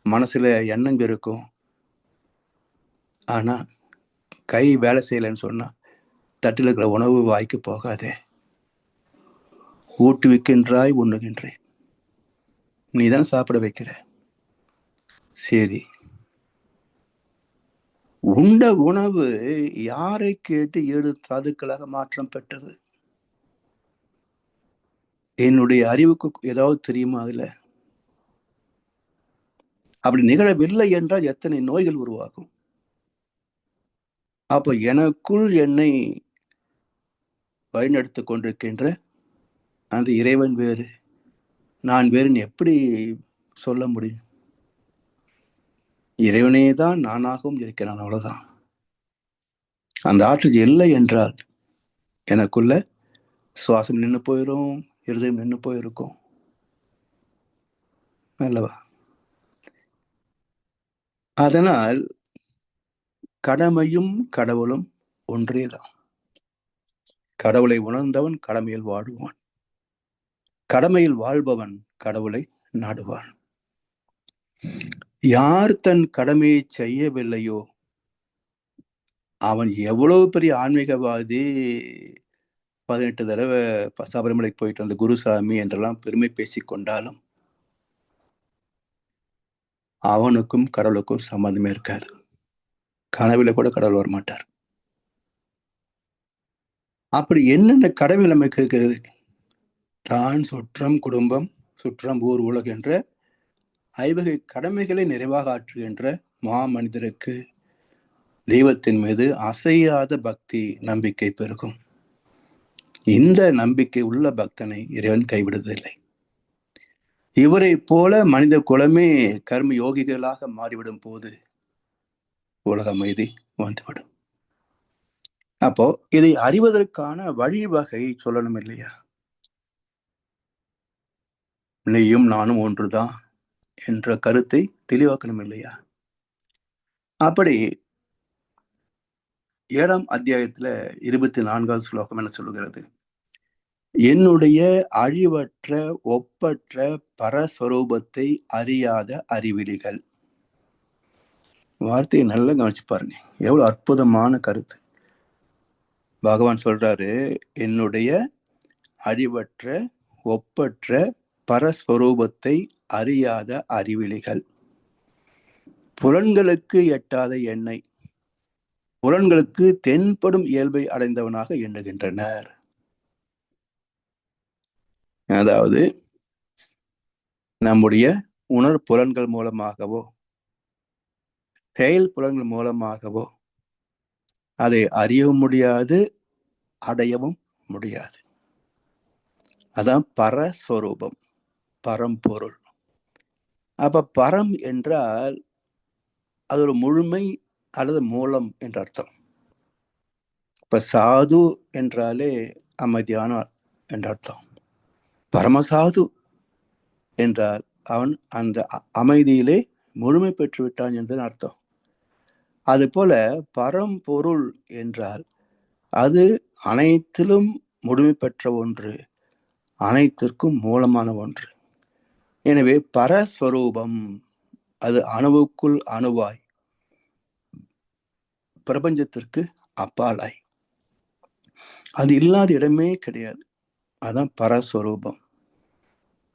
மனசுல எண்ணங்க இருக்கும், ஆனா கை வேலை செய்யலைன்னு சொன்னா தட்டில் இருக்கிற உணவு வாய்க்கு போகாதே. ஊட்டுவிக்கின்றாய் உண்ணுகின்றேன், நீ தான் சாப்பிட வைக்கிற. சரி, உண்ட உணவு யாரை கேட்டு 7 தாதுக்களாக மாற்றம் பெற்றது? என்னுடைய அறிவுக்கு ஏதாவது தெரியுமா? அதுல அப்படி நிகழவில்லை என்றால் எத்தனை நோய்கள் உருவாகும். அப்ப எனக்குள் என்னை வழிநடத்தி கொண்டிருக்கின்ற அந்த இறைவன் வேறு, நான் வேறுன்னு எப்படி சொல்ல முடியும்? இறைவனே தான் நானாகவும் இருக்கிறான், அவ்வளவுதான். அந்த ஆற்றல் இல்லை என்றால் எனக்குள்ள சுவாசம் நின்று போயிடும், இருதயம் நின்று போயிருக்கும் அல்லவா? அதனால் கடமையும் கடவுளும் ஒன்றேதான். கடவுளை உணர்ந்தவன் கடமையில் வாழ்வான், கடமையில் வாழ்பவன் கடவுளை நாடுவான். யார் தன் கடமையை செய்யவில்லையோ அவன் எவ்வளவு பெரிய ஆன்மீகவாதி, 18 தடவை சபரிமலைக்கு போயிட்டு வந்த குருசாமி என்றெல்லாம் பெருமை பேசிக் கொண்டாலும் அவனுக்கும் கடவுளுக்கும் சம்பந்தமே இருக்காது. கனவுல கூட கடவுள் வரமாட்டார். அப்படி என்னென்ன கடமை நமக்கு இருக்கிறது? தான், சுற்றம், குடும்பம், சுற்றம், ஊர், உலகம் என்ற 5 வகை கடமைகளை நிறைவாக ஆற்றுகின்ற மாமனிதருக்கு தெய்வத்தின் மீது அசையாத பக்தி, நம்பிக்கை பெருகும். இந்த நம்பிக்கை உள்ள பக்தனை இறைவன் கைவிடுவதில்லை. இவரை போல மனித குலமே கர்ம யோகிகளாக மாறிவிடும் போது உலக அமைதி வந்துவிடும். அப்போ இதை அறிவதற்கான வழிவகை சொல்லணும் இல்லையா? நீயும் நானும் ஒன்றுதான் என்ற கருத்தை தெளிவாக்கணும் இல்லையா? அப்படி 7ஆம் அத்தியாயத்துல 24வது ஸ்லோகம் என்ன சொல்லுகிறது? என்னுடைய அழிவற்ற ஒப்பற்ற பரஸ்வரூபத்தை அறியாத அறிவிலிகள். வார்த்தையை நல்லா கவனிச்சு பாருங்க, எவ்வளவு அற்புதமான கருத்து. பகவான் சொல்றாரு, என்னுடைய அழிவற்ற ஒப்பற்ற பரஸ்வரூபத்தை அறியாத அறிவிலிகள், புலன்களுக்கு எட்டாத என்னை புலன்களுக்கு தென்படும் இயல்பை அடைந்தவனாக எண்ணுகின்றனர். அதாவது நம்முடைய உணர் புலன்கள் மூலமாகவோ செயல் புலன்கள் மூலமாகவோ அதை அறியவும் முடியாது, அடையவும் முடியாது. அதான் பரஸ்வரூபம், பரம்பொருள். அப்ப பரம் என்றால் அது ஒரு முழுமை அல்லது மூலம் என்ற அர்த்தம். இப்ப சாது என்றாலே அமைதியானார் என்ற அர்த்தம். பரமசாது என்றால் அவன் அந்த அமைதியிலே முழுமை பெற்று விட்டான் என்று அர்த்தம். அது போல பரம்பொருள் என்றால் அது அனைத்திலும் முழுமை பெற்ற ஒன்று, அனைத்திற்கும் மூலமான ஒன்று. எனவே பரஸ்வரூபம் அது அணுவுக்குள் அணுவாய், பிரபஞ்சத்திற்கு அப்பாலாய், அது இல்லாத இடமே கிடையாது. அதான் பரஸ்வரூபம்.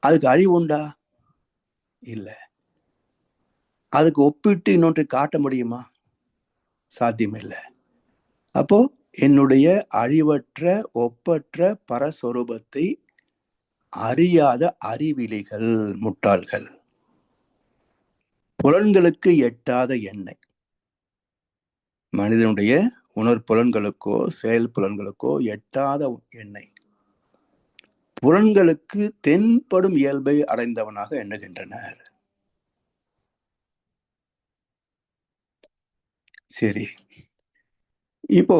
அதுக்கு அழிவு உண்டா? இல்லை. அதுக்கு ஒப்பிட்டு இன்னொன்று காட்ட முடியுமா? சாத்தியம் இல்லை. அப்போ என்னுடைய அழிவற்ற ஒப்பற்ற பரஸ்வரூபத்தை அறியாத அறிவிலிகள், முட்டாள்கள், புலன்களுக்கு எட்டாத என்னை. மனிதனுடைய உணர்புலன்களுக்கோ செயல் புலன்களுக்கோ எட்டாத என்னை புலன்களுக்கு தென்படும் இயல்பை அடைந்தவனாக எண்ணுகின்றனர். சரி, இப்போ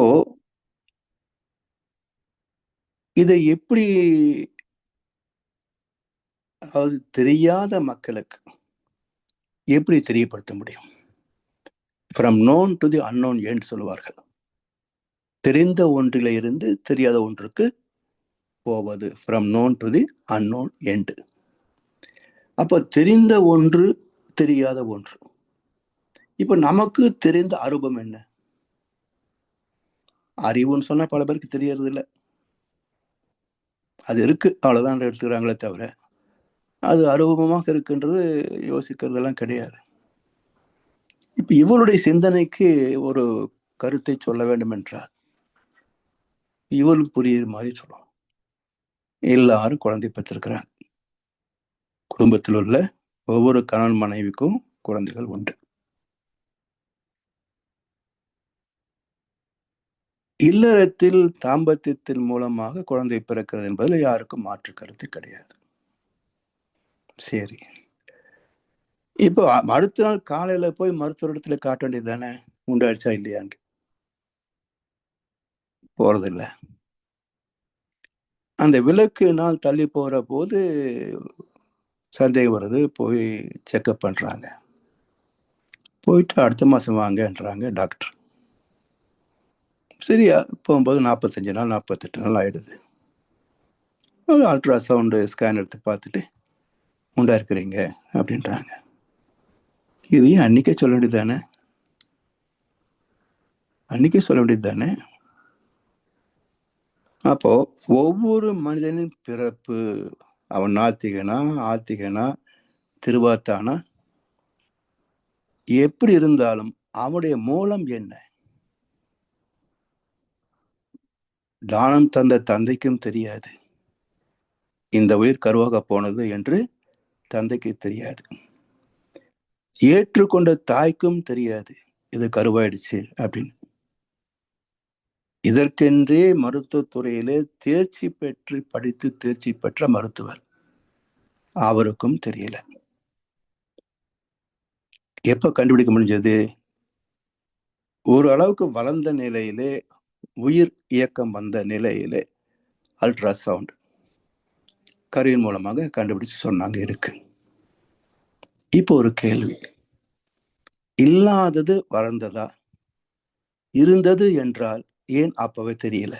இதை எப்படி, அதாவது தெரியாத மக்களுக்கு எப்படி தெரியப்படுத்த முடியும்? From known to the unknown என்று சொல்லுவார்கள். தெரிந்த ஒன்றில இருந்து தெரியாத ஒன்றுக்கு போவது, from known to the unknown end. அப்போ தெரிந்த ஒன்று, தெரியாத ஒன்று. இப்ப நமக்கு தெரிந்த அரூபம் என்ன? அறிவுன்னு சொன்னா பல பேருக்கு தெரியறது இல்லை. அது இருக்கு, அவ்வளவுதான் எடுத்துக்கிறாங்களே தவிர அது அரூபமாக இருக்குன்றது யோசிக்கிறதெல்லாம் கிடையாது. இப்ப இவருடைய சிந்தனைக்கு ஒரு கருத்தை சொல்ல வேண்டும் என்றால் இவளுக்கு புரியுற மாதிரி சொல்லணும். எல்லாரும் குழந்தை பெற்றிருக்கிறாங்க. குடும்பத்தில் உள்ள ஒவ்வொரு கணவன் மனைவிக்கும் குழந்தைகள் உண்டு. இல்லறத்தில் தாம்பத்தியத்தின் மூலமாக குழந்தை பிறக்கிறது என்பதில் யாருக்கும் மாற்று கருத்து கிடையாது. சரி, இப்போ அடுத்த நாள் காலையில போய் மருத்துவரிடத்துல காட்ட வேண்டியது தானே, உண்டாயிடுச்சா இல்லையான்னு. போறதில்லை. அந்த விளக்கு நாள் தள்ளி போற போது சந்தேகம் வருது, போய் செக்அப் பண்றாங்க. போயிட்டு அடுத்த மாசம் வாங்கன்றாங்க டாக்டர். சரியா போகும்போது 45 நாள் 48 நாள் ஆயிடுது. ஒரு அல்ட்ராசவுண்டு ஸ்கேன் எடுத்து பார்த்துட்டு உண்டா இருக்கிறீங்க அப்படின்றாங்க. இதையும் அன்னைக்கே சொல்ல வேண்டியது தானே, அன்னைக்கே சொல்ல வேண்டியது தானே. அப்போ ஒவ்வொரு மனிதனின் பிறப்பு, அவன் நாத்திகனா ஆத்திகனா திருவாத்தானா எப்படி இருந்தாலும் அவனுடைய மூலம் என்ன? தானம் தந்த தந்தைக்கும் தெரியாது இந்த உயிர் கருவாக போனது என்று, தந்தைக்கு தெரியாது. ஏற்றுக்கொண்ட தாய்க்கும் தெரியாது இது கருவாயிடுச்சு அப்படின்னு. இதற்கென்றே மருத்துவத்துறையிலே தேர்ச்சி பெற்று படித்து தேர்ச்சி பெற்ற மருத்துவர், அவருக்கும் தெரியல. எப்ப கண்டுபிடிக்க முடிஞ்சது? ஓரளவுக்கு வளர்ந்த நிலையிலே, உயிர் இயக்கம் வந்த நிலையிலே அல்ட்ராசவுண்ட் கருவின் மூலமாக கண்டுபிடிச்சு சொன்னாங்க இருக்கு. இப்போ ஒரு கேள்வி, இல்லாதது வளர்ந்ததா? இருந்தது என்றால் ஏன் அப்பவே தெரியல?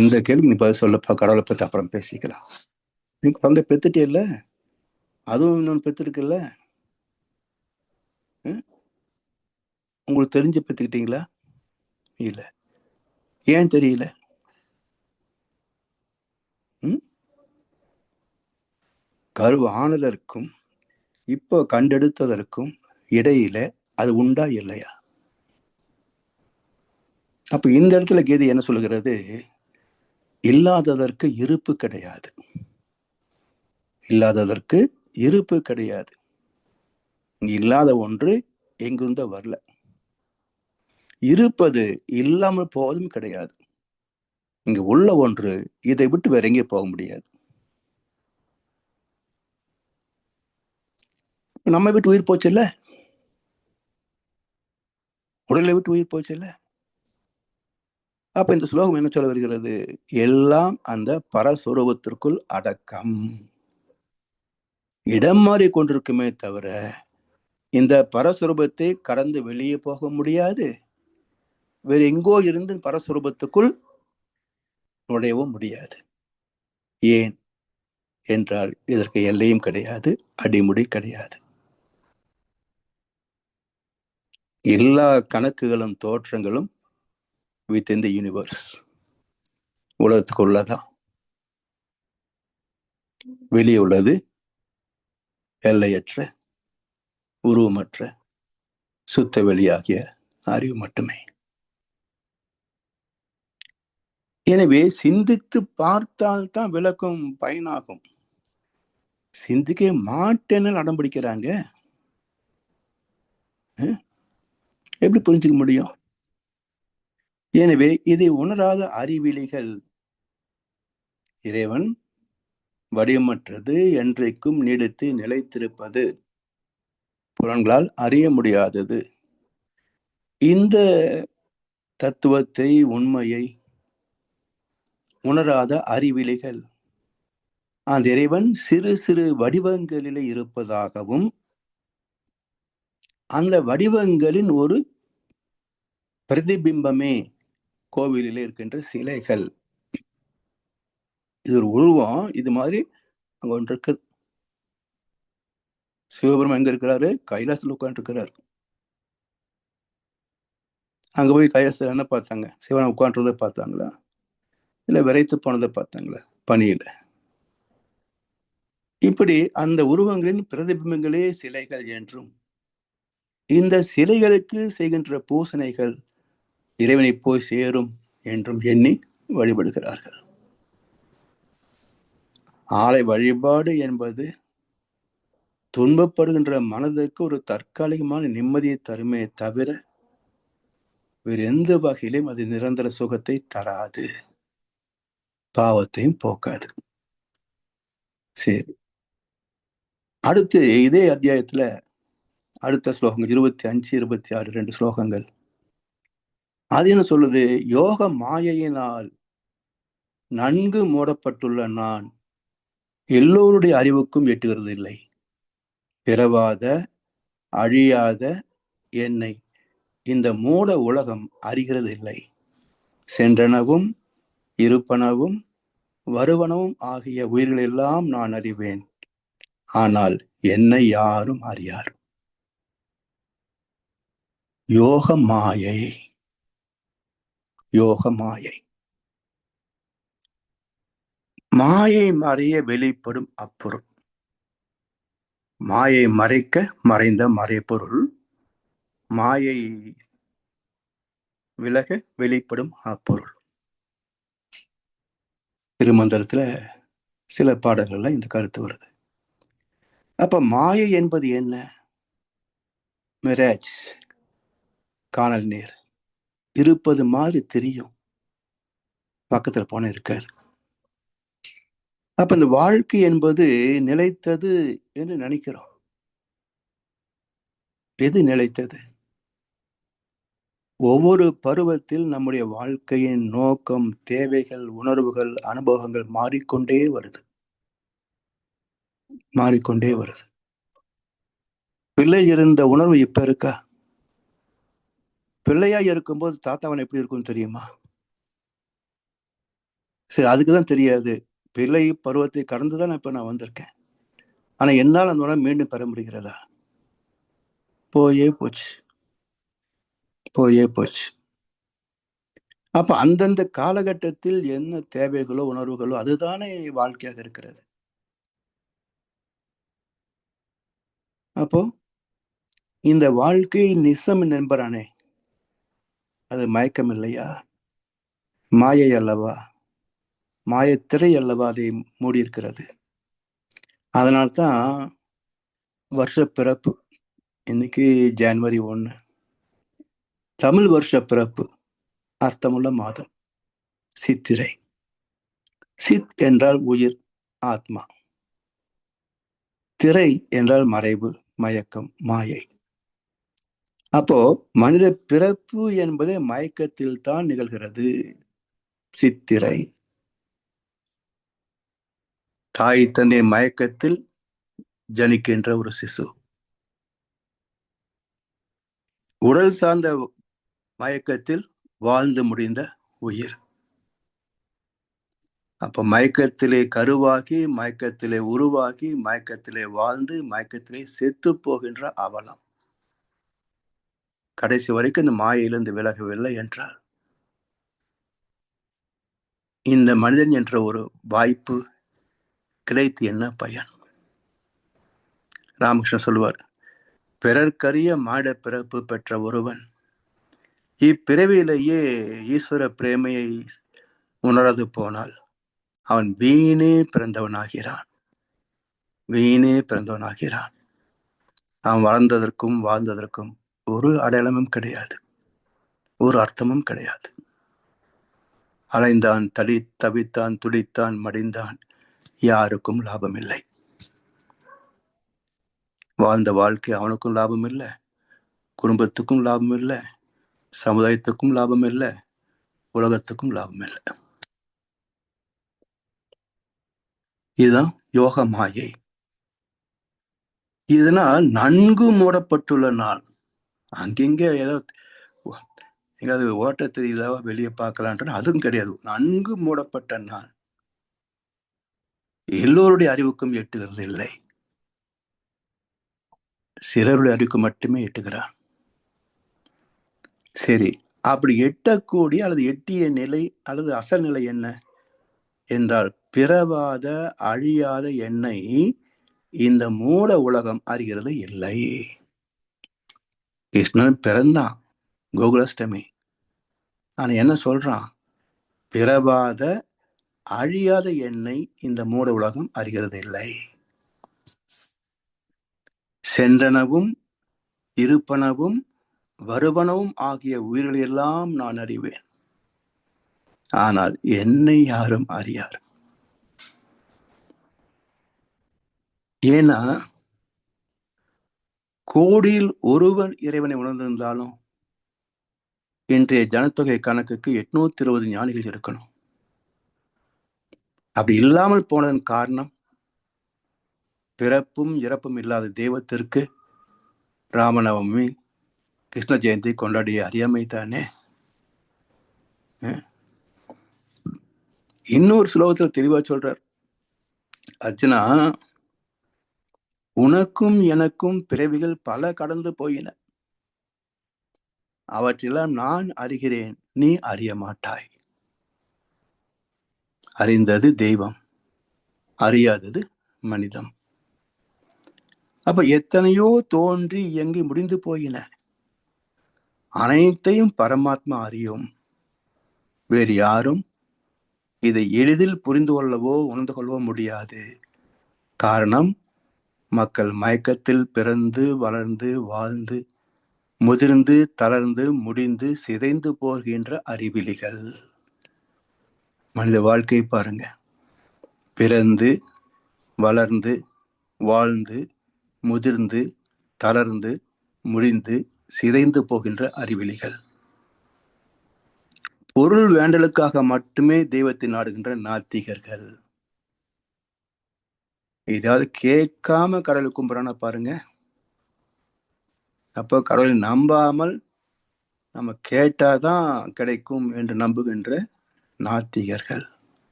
இந்த கேள்வி நீ பதில் சொல்லப்பா, கடவுளை பத்தி அப்புறம் பேசிக்கலாம். நீ குழந்தை பெத்துட்டே இல்ல, அதுவும் இன்னொன்று பெத்துருக்குல்ல, உங்களுக்கு தெரிஞ்சு பெத்துக்கிட்டீங்களா? இல்ல. ஏன் தெரியல? கரு ஆனதற்கும் இப்போ கண்டெடுத்ததற்கும் இடையில அது உண்டா இல்லையா? அப்ப இந்த இடத்துல கீதை என்ன சொல்லுகிறது? இல்லாததற்கு இருப்பு கிடையாது. இல்லாததற்கு இருப்பு கிடையாது. இங்க இல்லாத ஒன்று எங்கிருந்தோ வரல. இருப்பது இல்லாமல் போவதும் கிடையாது. இங்க உள்ள ஒன்று இதை விட்டு வேற எங்கே போக முடியாது. நம்ம விட்டு உயிர் போச்சு இல்ல, உடலை விட்டு உயிர் போச்சு இல்ல. அப்ப இந்த ஸ்லோகம் என்ன சொல்ல வருகிறது? எல்லாம் அந்த பரஸ்வரூபத்திற்குள் அடக்கம். இடம் மாறி கொண்டிருக்குமே தவிர இந்த பரஸ்வரூபத்தை கடந்து வெளியே போக முடியாது. வேற எங்கோ இருந்து பரஸ்வரூபத்துக்குள் நுழையவும் முடியாது. ஏன் என்றால் இதற்கு எல்லையும் கிடையாது, அடிமுடி கிடையாது. எல்லா கணக்குகளும் தோற்றங்களும் வித்தின் தி யூனிவர்ஸ், உலகத்துக்குள்ளதான். வெளியே உள்ளது எல்லையற்ற, உருவமற்ற, சுத்த வெளியாகிய அறிவு மட்டுமே. எனவே சிந்தித்து பார்த்தால்தான் விளக்கம் பயனாகும். சிந்திக்க மாட்டேன்னு அடம் பிடிக்கிறாங்க, எப்படி புரிஞ்சுக்க முடியும்? எனவே இதை உணராத அறிவிலிகள் இறைவன் வடிவமற்றது, என்றைக்கும் நீடித்து நிலைத்திருப்பது, புலன்களால் அறிய முடியாதது, இந்த தத்துவத்தை, உண்மையை உணராத அறிவிலிகள் அந்த இறைவன் சிறு சிறு வடிவங்களிலே இருப்பதாகவும், அந்த வடிவங்களின் ஒரு பிரதிபிம்பமே கோவிலிலே இருக்கின்ற சிலைகள். இது ஒரு உருவம், இது மாதிரி அங்க ஒன்று இருக்கு. சிவபெருமான் எங்க இருக்கிறாரு? கைலாசத்தில் உட்கார்ந்து இருக்கிறாரு. அங்க போய் கைலாசத்தில் என்ன பார்த்தாங்க? சிவனை உட்காந்துறதை பார்த்தாங்களா? இல்ல விரைத்து போனதை பார்த்தாங்களா? பணியில. இப்படி அந்த உருவங்களின் பிரதிபிம்பங்களே சிலைகள் என்றும், இந்த சிலைகளுக்கு செய்கின்ற பூசணைகள் இறைவனை போய் சேரும் என்றும் எண்ணி வழிபடுகிறார்கள். ஆலய வழிபாடு என்பது துன்பப்படுகின்ற மனதுக்கு ஒரு தற்காலிகமான நிம்மதியை தருமே தவிர வேறு எந்த வகையிலும் அது நிரந்தர சுகத்தை தராது, பாவத்தையும் போக்காது. சரி, அடுத்து இதே அத்தியாயத்துல அடுத்த ஸ்லோகங்கள் 25, 26 2 ஸ்லோகங்கள். அது என்ன சொல்லுது? யோக மாயையினால் நன்கு மூடப்பட்டுள்ள நான் எல்லோருடைய அறிவுக்கும் எட்டுகிறது இல்லை. பிறவாத அழியாத என்னை இந்த மூட உலகம் அறிகிறது இல்லை. சென்றனவும் இருப்பனவும் வருவனவும் ஆகிய உயிர்களெல்லாம் நான் அறிவேன், ஆனால் என்னை யாரும் அறியார். யோக மாயை, யோக மாயை, மாயை மறைய வெளிப்படும் அப்பொருள். மாயை மறைக்க மறைந்த மறைப்பொருள், மாயை விலக வெளிப்படும் அப்பொருள். திருமந்திரத்துல சில பாடல்கள்ல இந்த கருத்து வருது. அப்ப மாயை என்பது என்ன? மிராஜ், காணல் நீர். இருப்பது மாதிரி தெரியும், பக்கத்துல போன இருக்காது. அப்ப இந்த வாழ்க்கை என்பது நிலைத்தது என்று நினைக்கிறோம். எது நிலைத்தது? ஒவ்வொரு பருவத்தில் நம்முடைய வாழ்க்கையின் நோக்கம், தேவைகள், உணர்வுகள், அனுபவங்கள் மாறிக்கொண்டே வருது. பிள்ளை இருந்த உணர்வு இப்ப இருக்கா? பிள்ளையா இருக்கும்போது தாத்தாவன் எப்படி இருக்கும்னு தெரியுமா? சரி, அதுக்குதான் தெரியாது. பிள்ளை பருவத்தை கடந்துதான் இப்ப நான் வந்திருக்கேன். ஆனா என்னால் அந்த உணர்வு மீண்டும் பெற முடிகிறதா? போயே போச்சு. அப்ப அந்தந்த காலகட்டத்தில் என்ன தேவைகளோ, உணர்வுகளோ அதுதானே வாழ்க்கையாக இருக்கிறது. அப்போ இந்த வாழ்க்கை நிசம் என்பரானே, அது மயக்கம் இல்லையா? மாயை அல்லவா? மாயத்திரை அல்லவா அதை மூடியிருக்கிறது. அதனால்தான் வருஷ பிறப்பு இன்னைக்கு ஜனவரி 1, தமிழ் வருஷ பிறப்பு, அர்த்தமுள்ள மாதம் சித்திரை. சித் என்றால் உயிர், ஆத்மா. திரை என்றால் மறைவு, மயக்கம், மாயை. அப்போ மனித பிறப்பு என்பதே மயக்கத்தில் தான் நிகழ்கிறது. சித்திரை. தாய் தந்தை மயக்கத்தில் ஜனிக்கின்ற ஒரு சிசு. உடல் சார்ந்த மயக்கத்தில் வாழ்ந்து முடிந்த உயிர். அப்ப மயக்கத்திலே கருவாகி, மயக்கத்திலே உருவாகி, மயக்கத்திலே வாழ்ந்து, மயக்கத்திலே செத்து போகின்ற அவலம். கடைசி வரைக்கும் இந்த மாயையிலிருந்து விலகவில்லை என்றால் இந்த மனிதன் என்ற ஒரு வாய்ப்பு கிடைத்து என்ன பயன்? ராமகிருஷ்ணன் சொல்லுவார், பிறர்க்கரிய மாட பிறப்பு பெற்ற ஒருவன் இப்பிறவியிலேயே ஈஸ்வர பிரேமையை உணராது போனால் அவன் வீணே பிறந்தவனாகிறான். அவன் வளர்ந்ததற்கும் வாழ்ந்ததற்கும் ஒரு அடையாளமும் கிடையாது, ஒரு அர்த்தமும் கிடையாது. அலைந்தான், தவித்தான், துடித்தான், மடிந்தான், யாருக்கும் லாபம் இல்லை. வாழ்ந்த வாழ்க்கை அவனுக்கும் லாபம் இல்லை, குடும்பத்துக்கும் லாபம் இல்லை, சமுதாயத்துக்கும் லாபம் இல்லை, உலகத்துக்கும் லாபம் இல்லை. இதுதான் யோக மாயை. இதனால் நன்கு மூடப்பட்டுள்ள நாள். அங்கெங்க ஏதோ எங்காவது ஓட்ட தெரியுதா வெளியே பார்க்கலான்ற அதுவும் கிடையாது. நன்கு மூடப்பட்ட நாள். எல்லோருடைய அறிவுக்கும் எட்டுகிறது இல்லை, சிலருடைய அறிவுக்கு மட்டுமே எட்டுகிறான். சரி, அப்படி எட்டக்கூடிய அல்லது எட்டிய நிலை அல்லது அசல் நிலை என்ன என்றால் பிறவாத அழியாத எண்ணை இந்த மூல உலகம் அறிகிறது இல்லை. கிருஷ்ணன் பிறந்தான் கோகுலாஷ்டமி, ஆனா என்ன சொல்றான்? பிறவாத அழியாத எண்ணை இந்த மூல உலகம் அறிகிறது இல்லை. சென்றனவும் இருப்பனவும் வருவனவும் ஆகிய உயிர்களெல்லாம் நான் அறிவேன், ஆனால் என்னை யாரும் அறியார். ஏன்னா கோடியில் ஒருவர் இறைவனை உணர்ந்திருந்தாலும் இன்றைய ஜனத்தொகை கணக்குக்கு 820 ஞானிகள் இருக்கணும். அப்படி இல்லாமல் போனதன் காரணம் பிறப்பும் இறப்பும் இல்லாத தெய்வத்திற்கு ராமநவமி, கிருஷ்ண ஜெயந்தி கொண்டாடிய அறியாமை தானே. இன்னொரு ஸ்லோகத்தில் தெளிவா சொல்றார், அர்ஜுனா, உனக்கும் எனக்கும் பிறவிகள் பல கடந்து போயின, அவற்றெல்லாம் நான் அறிகிறேன், நீ அறிய மாட்டாய். அறிந்தது தெய்வம், அறியாதது மனிதம். அப்ப எத்தனையோ தோன்றி இயங்கி முடிந்து போயின, அனைத்தையும் பரமாத்மா அறியும். வேறு யாரும் இதை எளிதில் புரிந்து கொள்ளவோ உணர்ந்து கொள்ளவோ முடியாது. காரணம், மக்கள் மயக்கத்தில் பிறந்து வளர்ந்து வாழ்ந்து முதிர்ந்து தளர்ந்து முடிந்து சிதைந்து போகின்ற அறிவிலிகள். மனித வாழ்க்கை பாருங்க, பிறந்து வளர்ந்து வாழ்ந்து முதிர்ந்து தளர்ந்து முடிந்து சிதைந்து போகின்ற அறிவிலிகள். பொருள் வேண்டலுக்காக மட்டுமே தெய்வத்தை நாடுகின்ற நாத்திகர்கள். ஏதாவது கேட்காம கடவுளை கும்பிட்றான பாருங்க. அப்போ கடவுளை நம்பாமல் நம்ம கேட்டாதான் கிடைக்கும் என்று நம்புகின்ற நாத்திகர்கள்.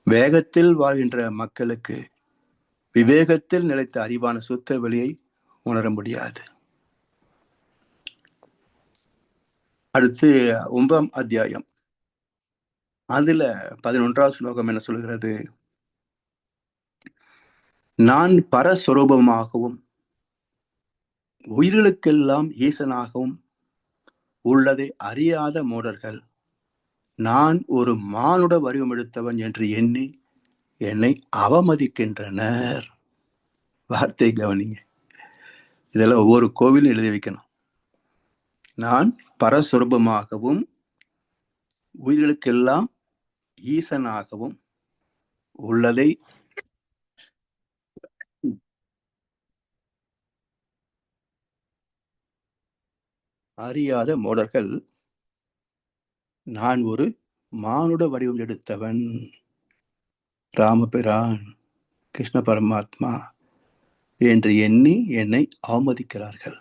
வேகத்தில் வாழ்கின்ற மக்களுக்கு விவேகத்தில் நிலைத்த அறிவான சுத்த வெளியை உணர முடியாது. அடுத்து 9ஆம் அத்தியாயம், அதுல 11வது ஸ்லோகம் என்ன சொல்கிறது? நான் பரஸ்வரூபமாகவும் உயிர்களுக்கெல்லாம் ஈசனாகவும் உள்ளதை அறியாத மூடர்கள் நான் ஒரு மானுட வடிவம் எடுத்தவன் என்று எண்ணி என்னை அவமதிக்கின்றனர். வார்த்தை கவனிங்க, இதெல்லாம் ஒவ்வொரு கோவிலும் எழுதி வைக்கணும். நான் பரஸ்வரூபமாகவும் உயிர்களுக்கெல்லாம் ஈசனாகவும் உள்ளதை அறியாத மூடர்கள் நான் ஒரு மானுட வடிவம் எடுத்தவன், ராமபிரான் கிருஷ்ண பரமாத்மா என்று எண்ணி என்னை அவமதிக்கிறார்கள்.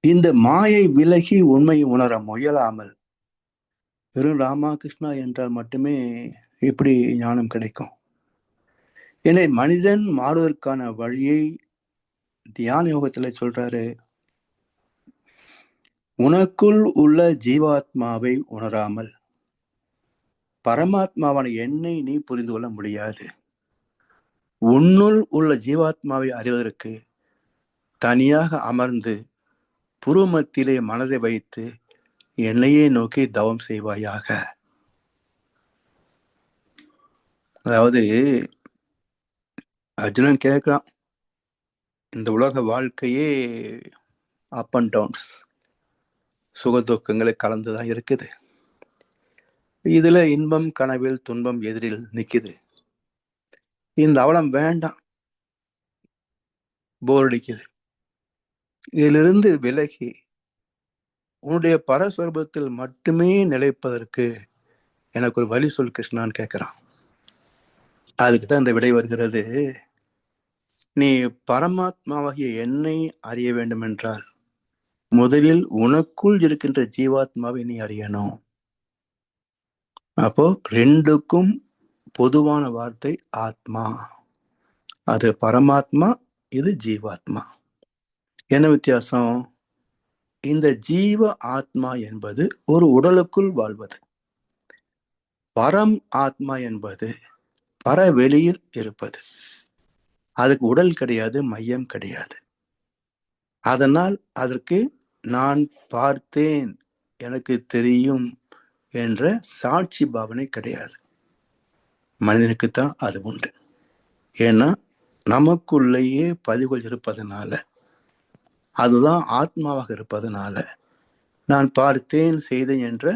இந்த மாயை விலகி உண்மை உணர முயலாமல் வெறும் ராமா கிருஷ்ணா என்றால் மட்டுமே எப்படி ஞானம் கிடைக்கும்? என்னை மனிதன் மாறுவதற்கான வழியை தியான யோகத்துல சொல்றாரு. உனக்குள் உள்ள ஜீவாத்மாவை உணராமல் பரமாத்மாவான என்னை நீ புரிந்து கொள்ள முடியாது. உன்னுள் உள்ள ஜீவாத்மாவை அறிவதற்கு தனியாக அமர்ந்து புருமத்திலே மனதை வைத்து என்னையே நோக்கி தவம் செய்வாயாக. அதாவது அர்ஜுனன் கேட்கிறான், இந்த உலக வாழ்க்கையே அப் அண்ட் டவுன்ஸ், சுகதுக்கங்களை கலந்துதான் இருக்குது. இதுல இன்பம் கனவில் துன்பம் எதிரில் நிக்குது. இந்த அவலம் வேண்டாம், போர் அடிக்குது. இதிலிருந்து விலகி உன்னுடைய பரஸ்வரூபத்தில் மட்டுமே நிலைப்பதற்கு எனக்கு ஒரு வழி சொல் கிருஷ்ணான்னு கேட்கிறான். அதுக்கு தான் இந்த விடை வருகிறது. நீ பரமாத்மாவாகிய என்னை அறிய வேண்டும் என்றால் முதலில் உனக்குள் இருக்கின்ற ஜீவாத்மாவை நீ அறியணும். அப்போ ரெண்டுக்கும் பொதுவான வார்த்தை ஆத்மா. அது பரமாத்மா, இது ஜீவாத்மா. என்ன வித்தியாசம்? இந்த ஜீவ ஆத்மா என்பது ஒரு உடலுக்குள் வாழ்வது, பரம் ஆத்மா என்பது பரவெளியில் இருப்பது. அதுக்கு உடல் கிடையாது, மையம் கிடையாது. அதனால் அதற்கு நான் பார்த்தேன், எனக்கு தெரியும் என்ற சாட்சி பாவனை கிடையாது. மனிதனுக்குத்தான் அது உண்டு. ஏன்னா நமக்குள்ளேயே பதிவுகள் இருப்பதனால, அதுதான் ஆத்மாவாக இருப்பதனால நான் பார்த்தேன் செய்தேன் என்ற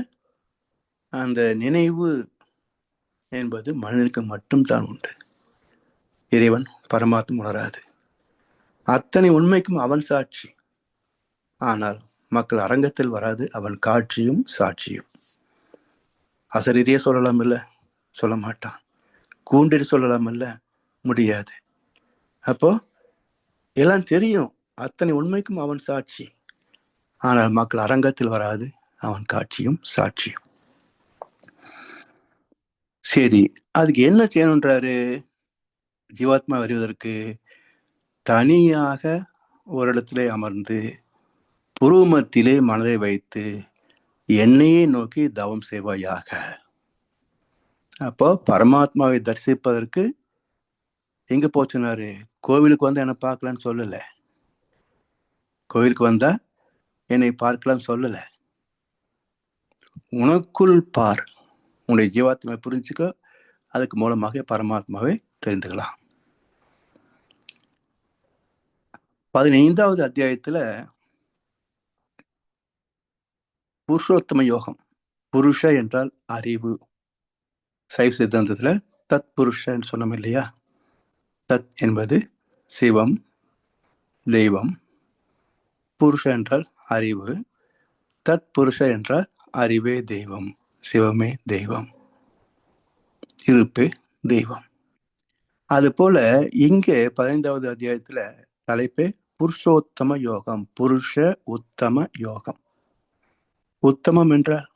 அந்த நினைவு என்பது மனிதனுக்கு மட்டும்தான் உண்டு. இறைவன் பரமாத்மா உணராது. அத்தனை உண்மைக்கும் அவன் சாட்சி. ஆனால் மக்கள் அரங்கத்தில் வராது அவன் காட்சியும் சாட்சியும். அசரீரியே சொல்லலாம் இல்ல, சொல்ல மாட்டான். கூண்டிட்டு சொல்லலாம் இல்ல, முடியாது. அப்போ எல்லாம் தெரியும், அத்தனை உண்மைக்கும் அவன் சாட்சி. ஆனால் மக்கள் அரங்கத்தில் வராது அவன் காட்சியும் சாட்சியும். சரி, அதுக்கு என்ன செய்யணுன்றாரு? ஜீவாத்மா அறிவதற்கு தனியாக ஒரு இடத்திலே அமர்ந்து புருவமத்திலே மனதை வைத்து என்னையே நோக்கி தவம் செய்வாயாக. அப்போ பரமாத்மாவை தரிசிப்பதற்கு எங்க போச்சுனாரு? கோவிலுக்கு வந்து என்னை பார்க்கலான்னு சொல்லல, கோவிலுக்கு வந்தா என்னை பார்க்கலாம் சொல்லல. உனக்குள் பார், உன்னுடைய ஜீவாத்மாவை புரிஞ்சுக்க, அதுக்கு மூலமாக பரமாத்மாவை தெரிந்துக்கலாம். 15வது அத்தியாயத்துல புருஷோத்தம யோகம். புருஷ என்றால் அறிவு. சைவ சித்தாந்தத்துல தத் புருஷன்னு சொன்னோம் இல்லையா? தத் என்பது சிவம், தெய்வம். புருஷ என்றால் அறிவு. தத் புருஷ என்றால் அறிவே தெய்வம், சிவமே தெய்வம், இருப்பே தெய்வம். அது போல இங்கே 15வது அத்தியாயத்துல தலைப்பே புருஷோத்தம யோகம். புருஷ உத்தம யோகம். உத்தமம் என்றால்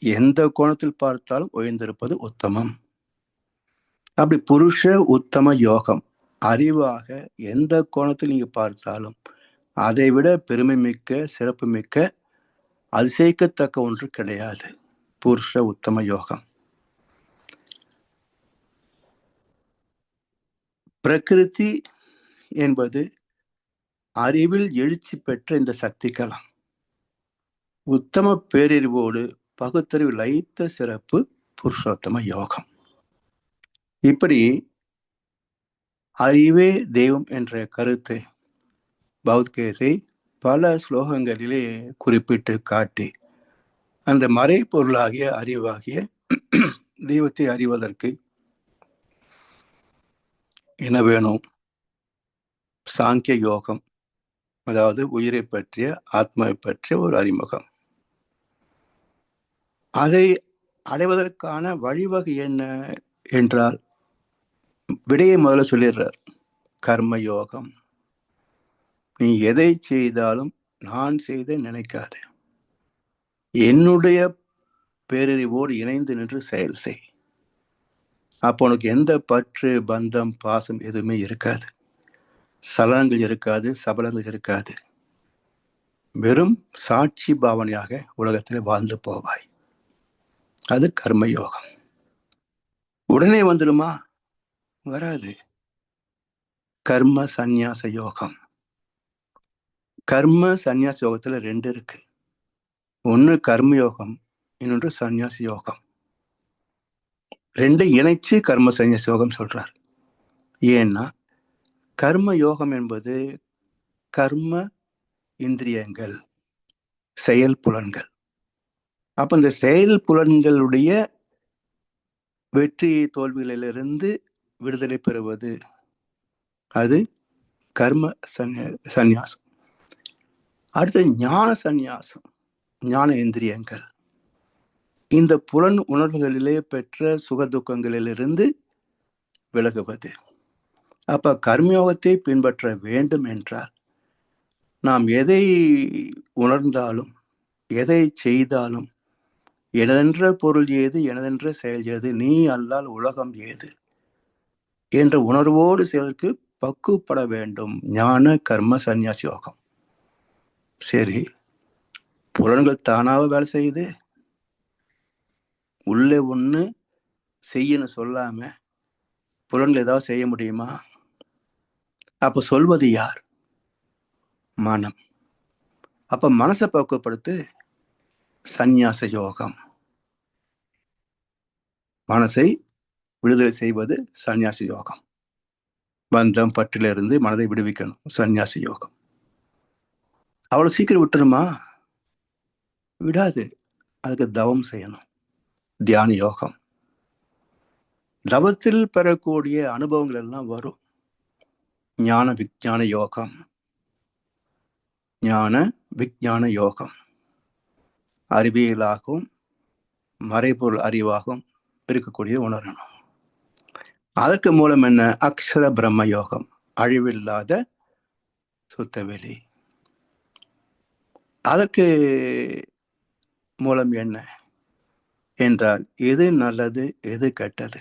எந்த கோணத்தில் பார்த்தாலும் உயர்ந்திருப்பது உத்தமம். அப்படி புருஷ உத்தம யோகம் அறிவாக எந்த கோணத்தில் நீங்க பார்த்தாலும் அதை விட பெருமை மிக்க, சிறப்பு மிக்க, அதிசயிக்கத்தக்க ஒன்று கிடையாது. புருஷ உத்தம யோகம். பிரகிருதி என்பது அறிவில் எழுச்சி பெற்ற இந்த சக்தி களம். உத்தம பேரறிவோடு பகுத்தறிவு லயித்த சிறப்பு புருஷோத்தம யோகம். இப்படி அறிவே தெய்வம் என்ற கருத்தை பௌத்கீதை பல ஸ்லோகங்களிலே குறிப்பிட்டு காட்டி அந்த மறைபொருளாகிய அறிவாகிய தெய்வத்தை அறிவதற்கு என்ன வேணும்? சாங்கிய யோகம், அதாவது உயிரை பற்றிய, ஆத்மாவை பற்றிய ஒரு அறிமுகம். அதை அடைவதற்கான வழிவகை என்ன என்றால் விடையை முதல்ல சொல்லிடுறார். கர்ம யோகம். நீ எதை செய்தாலும் நான் செய்த நினைக்காது, என்னுடைய பேரறிவோடு இணைந்து நின்று செயல் செய். அப்போ உனக்கு எந்த பற்று, பந்தம், பாசம் எதுவுமே இருக்காது. சலனங்கள் இருக்காது, சபலங்கள் இருக்காது. வெறும் சாட்சி பாவனையாக உலகத்தில் வாழ்ந்து போவாய். அது கர்மயோகம். உடனே வந்துடுமா? வராது. கர்ம சந்நியாச யோகம். கர்ம சந்நியாச யோகத்துல 2 இருக்கு. ஒன்று கர்மயோகம், இன்னொன்று சந்நியாச யோகம். 2 இணைச்சு கர்ம சந்நியாச யோகம் சொல்றார். ஏன்னா கர்ம யோகம் என்பது கர்ம இந்திரியங்கள், செயல் புலன்கள். அப்ப இந்த செயல் புலன்களுடைய வெற்றி தோல்விகளிலிருந்து விடுதலை பெறுவது, அது கர்ம சந்நியாசம். அடுத்து ஞான சந்நியாசம். ஞான இந்திரியங்கள், இந்த புலன் உணர்வுகளிலே பெற்ற சுகதுக்கங்களிலிருந்து விலகுவது. அப்ப கர்மயோகத்தை பின்பற்ற வேண்டும் என்றால் நாம் எதை உணர்ந்தாலும், எதை செய்தாலும், எனதென்ற பொருள் ஏது, எனதென்ற செயல் ஏது, நீ அல்லால் உலகம் ஏது என்ற உணர்வோடு செயலுக்கு பக்குவப்பட வேண்டும். ஞான கர்ம சந்நியாச யோகம். சரி, புலன்கள் தானாக வேலை செய்யுது. உள்ளே ஒண்ணு செய்யணும் சொல்லாம புலன்கள் ஏதாவது செய்ய முடியுமா? அப்ப சொல்வது யார்? மனம். அப்ப மனசை பக்குவப்படுத்து. சந்நியாச யோகம். மனசை விடுதலை செய்வது சந்நியாச யோகம். பந்தம் பற்றிலிருந்து மனதை விடுவிக்கணும், சந்நியாச யோகம். அவ்வளவு சீக்கிரம் விட்டுருமா? விடாது. அதுக்கு தவம் செய்யணும், தியான யோகம். தவத்தில் பெறக்கூடிய அனுபவங்கள் எல்லாம் வரும். ஞான விஞ்ஞான யோகம். ஞான விஞ்ஞான யோகம் அறிவியலாகவும் மறைபொருள் அறிவாகவும் இருக்கக்கூடிய உணரணும். அதற்கு மூலம் என்ன? அக்ஷர பிரம்ம யோகம், அழிவில்லாத சுத்தவெளி. அதற்கு மூலம் என்ன என்றால் எது நல்லது, எது கெட்டது,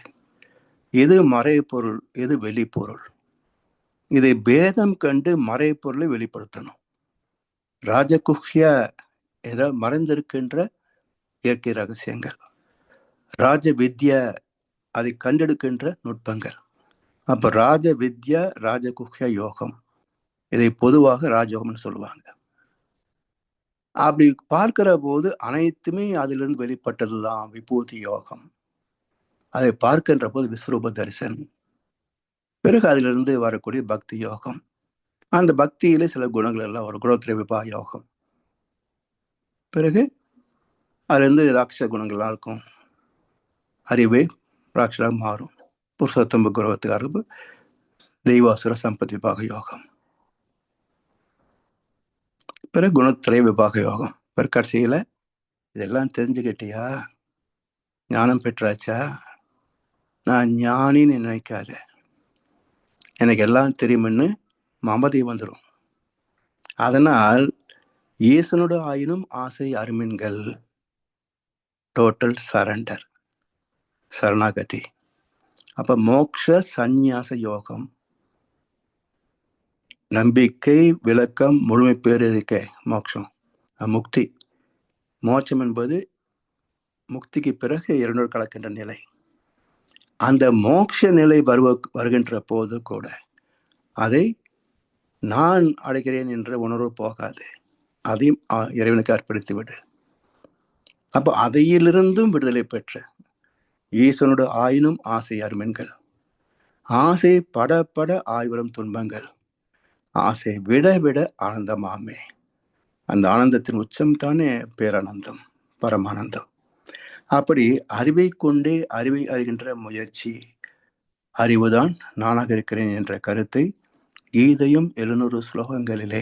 எது மறைபொருள், எது வெளிப்பொருள், இதை பேதம் கண்டு மறைபொருளை வெளிப்படுத்தணும். ராஜகுஹ்ய என்ற மறைந்திருக்கின்ற இயற்கை ரகசியங்கள், ராஜ வித்யா அதை கண்டெடுக்கின்ற நுட்பங்கள். அப்ப ராஜ வித்யா, ராஜகுஹ்ய யோகம், இதை பொதுவாக ராஜயோகம்னு சொல்லுவாங்க. அப்படி பார்க்கிற போது அனைத்துமே அதிலிருந்து வெளிப்பட்டதுதான் விபூதி யோகம். அதை பார்க்கின்ற போது விஸ்வரூப தரிசனம். பிறகு அதிலிருந்து வரக்கூடிய பக்தி யோகம். அந்த பக்தியிலே சில குணங்கள் எல்லாம் ஒரு குணோத்திர விபா யோகம். பிறகு அதுலேருந்து ராட்சச குணங்கள்லாம் இருக்கும். அறிவே ராட்சராக மாறும். புருஷோத்தம குரவத்துக்கு அறிவு தெய்வாசுர சம்பத்தி விபாக யோகம். பிறகு குணத்திரை விபாக யோகம். பிறகு கடைசியில இதெல்லாம் தெரிஞ்சுக்கிட்டியா, ஞானம் பெற்றாச்சா, நான் ஞானின்னு நினைக்காத, எனக்கு எல்லாம் தெரியும்னு மமதை வந்துடும். அதனால் ஈசனோட ஆயினும் ஆசை அருமின்கள். டோட்டல் சரண்டர், சரணாகதி. அப்ப மோக்ஷ சந்நியாச யோகம், நம்பிக்கை, விளக்கம், முழுமை பேர் இருக்க மோட்சம், முக்தி. மோட்சம் என்பது முக்திக்கு பிறகு இரண்டோடு கலக்கின்ற நிலை. அந்த மோட்ச நிலை வருகின்ற போது கூட அதை நான் அடைகிறேன் என்ற உணர்வு போகாது. அதையும் இறைவனுக்கு அர்ப்பணித்து விடு. அப்போ அதையிலிருந்தும் விடுதலை பெற்ற ஈசனோட ஆயினும் ஆசை அருமென்கள். ஆசை பட பட ஆய்வரும் துன்பங்கள், ஆசை விட விட ஆனந்தமாமே. அந்த ஆனந்தத்தின் உச்சம் தானே பேரானந்தம், பரமானந்தம். அப்படி அறிவை கொண்டே அறிவை அறிகின்ற முயற்சி, அறிவுதான் நானாக இருக்கிறேன் என்ற கருத்தை கீதையும் 700 ஸ்லோகங்களிலே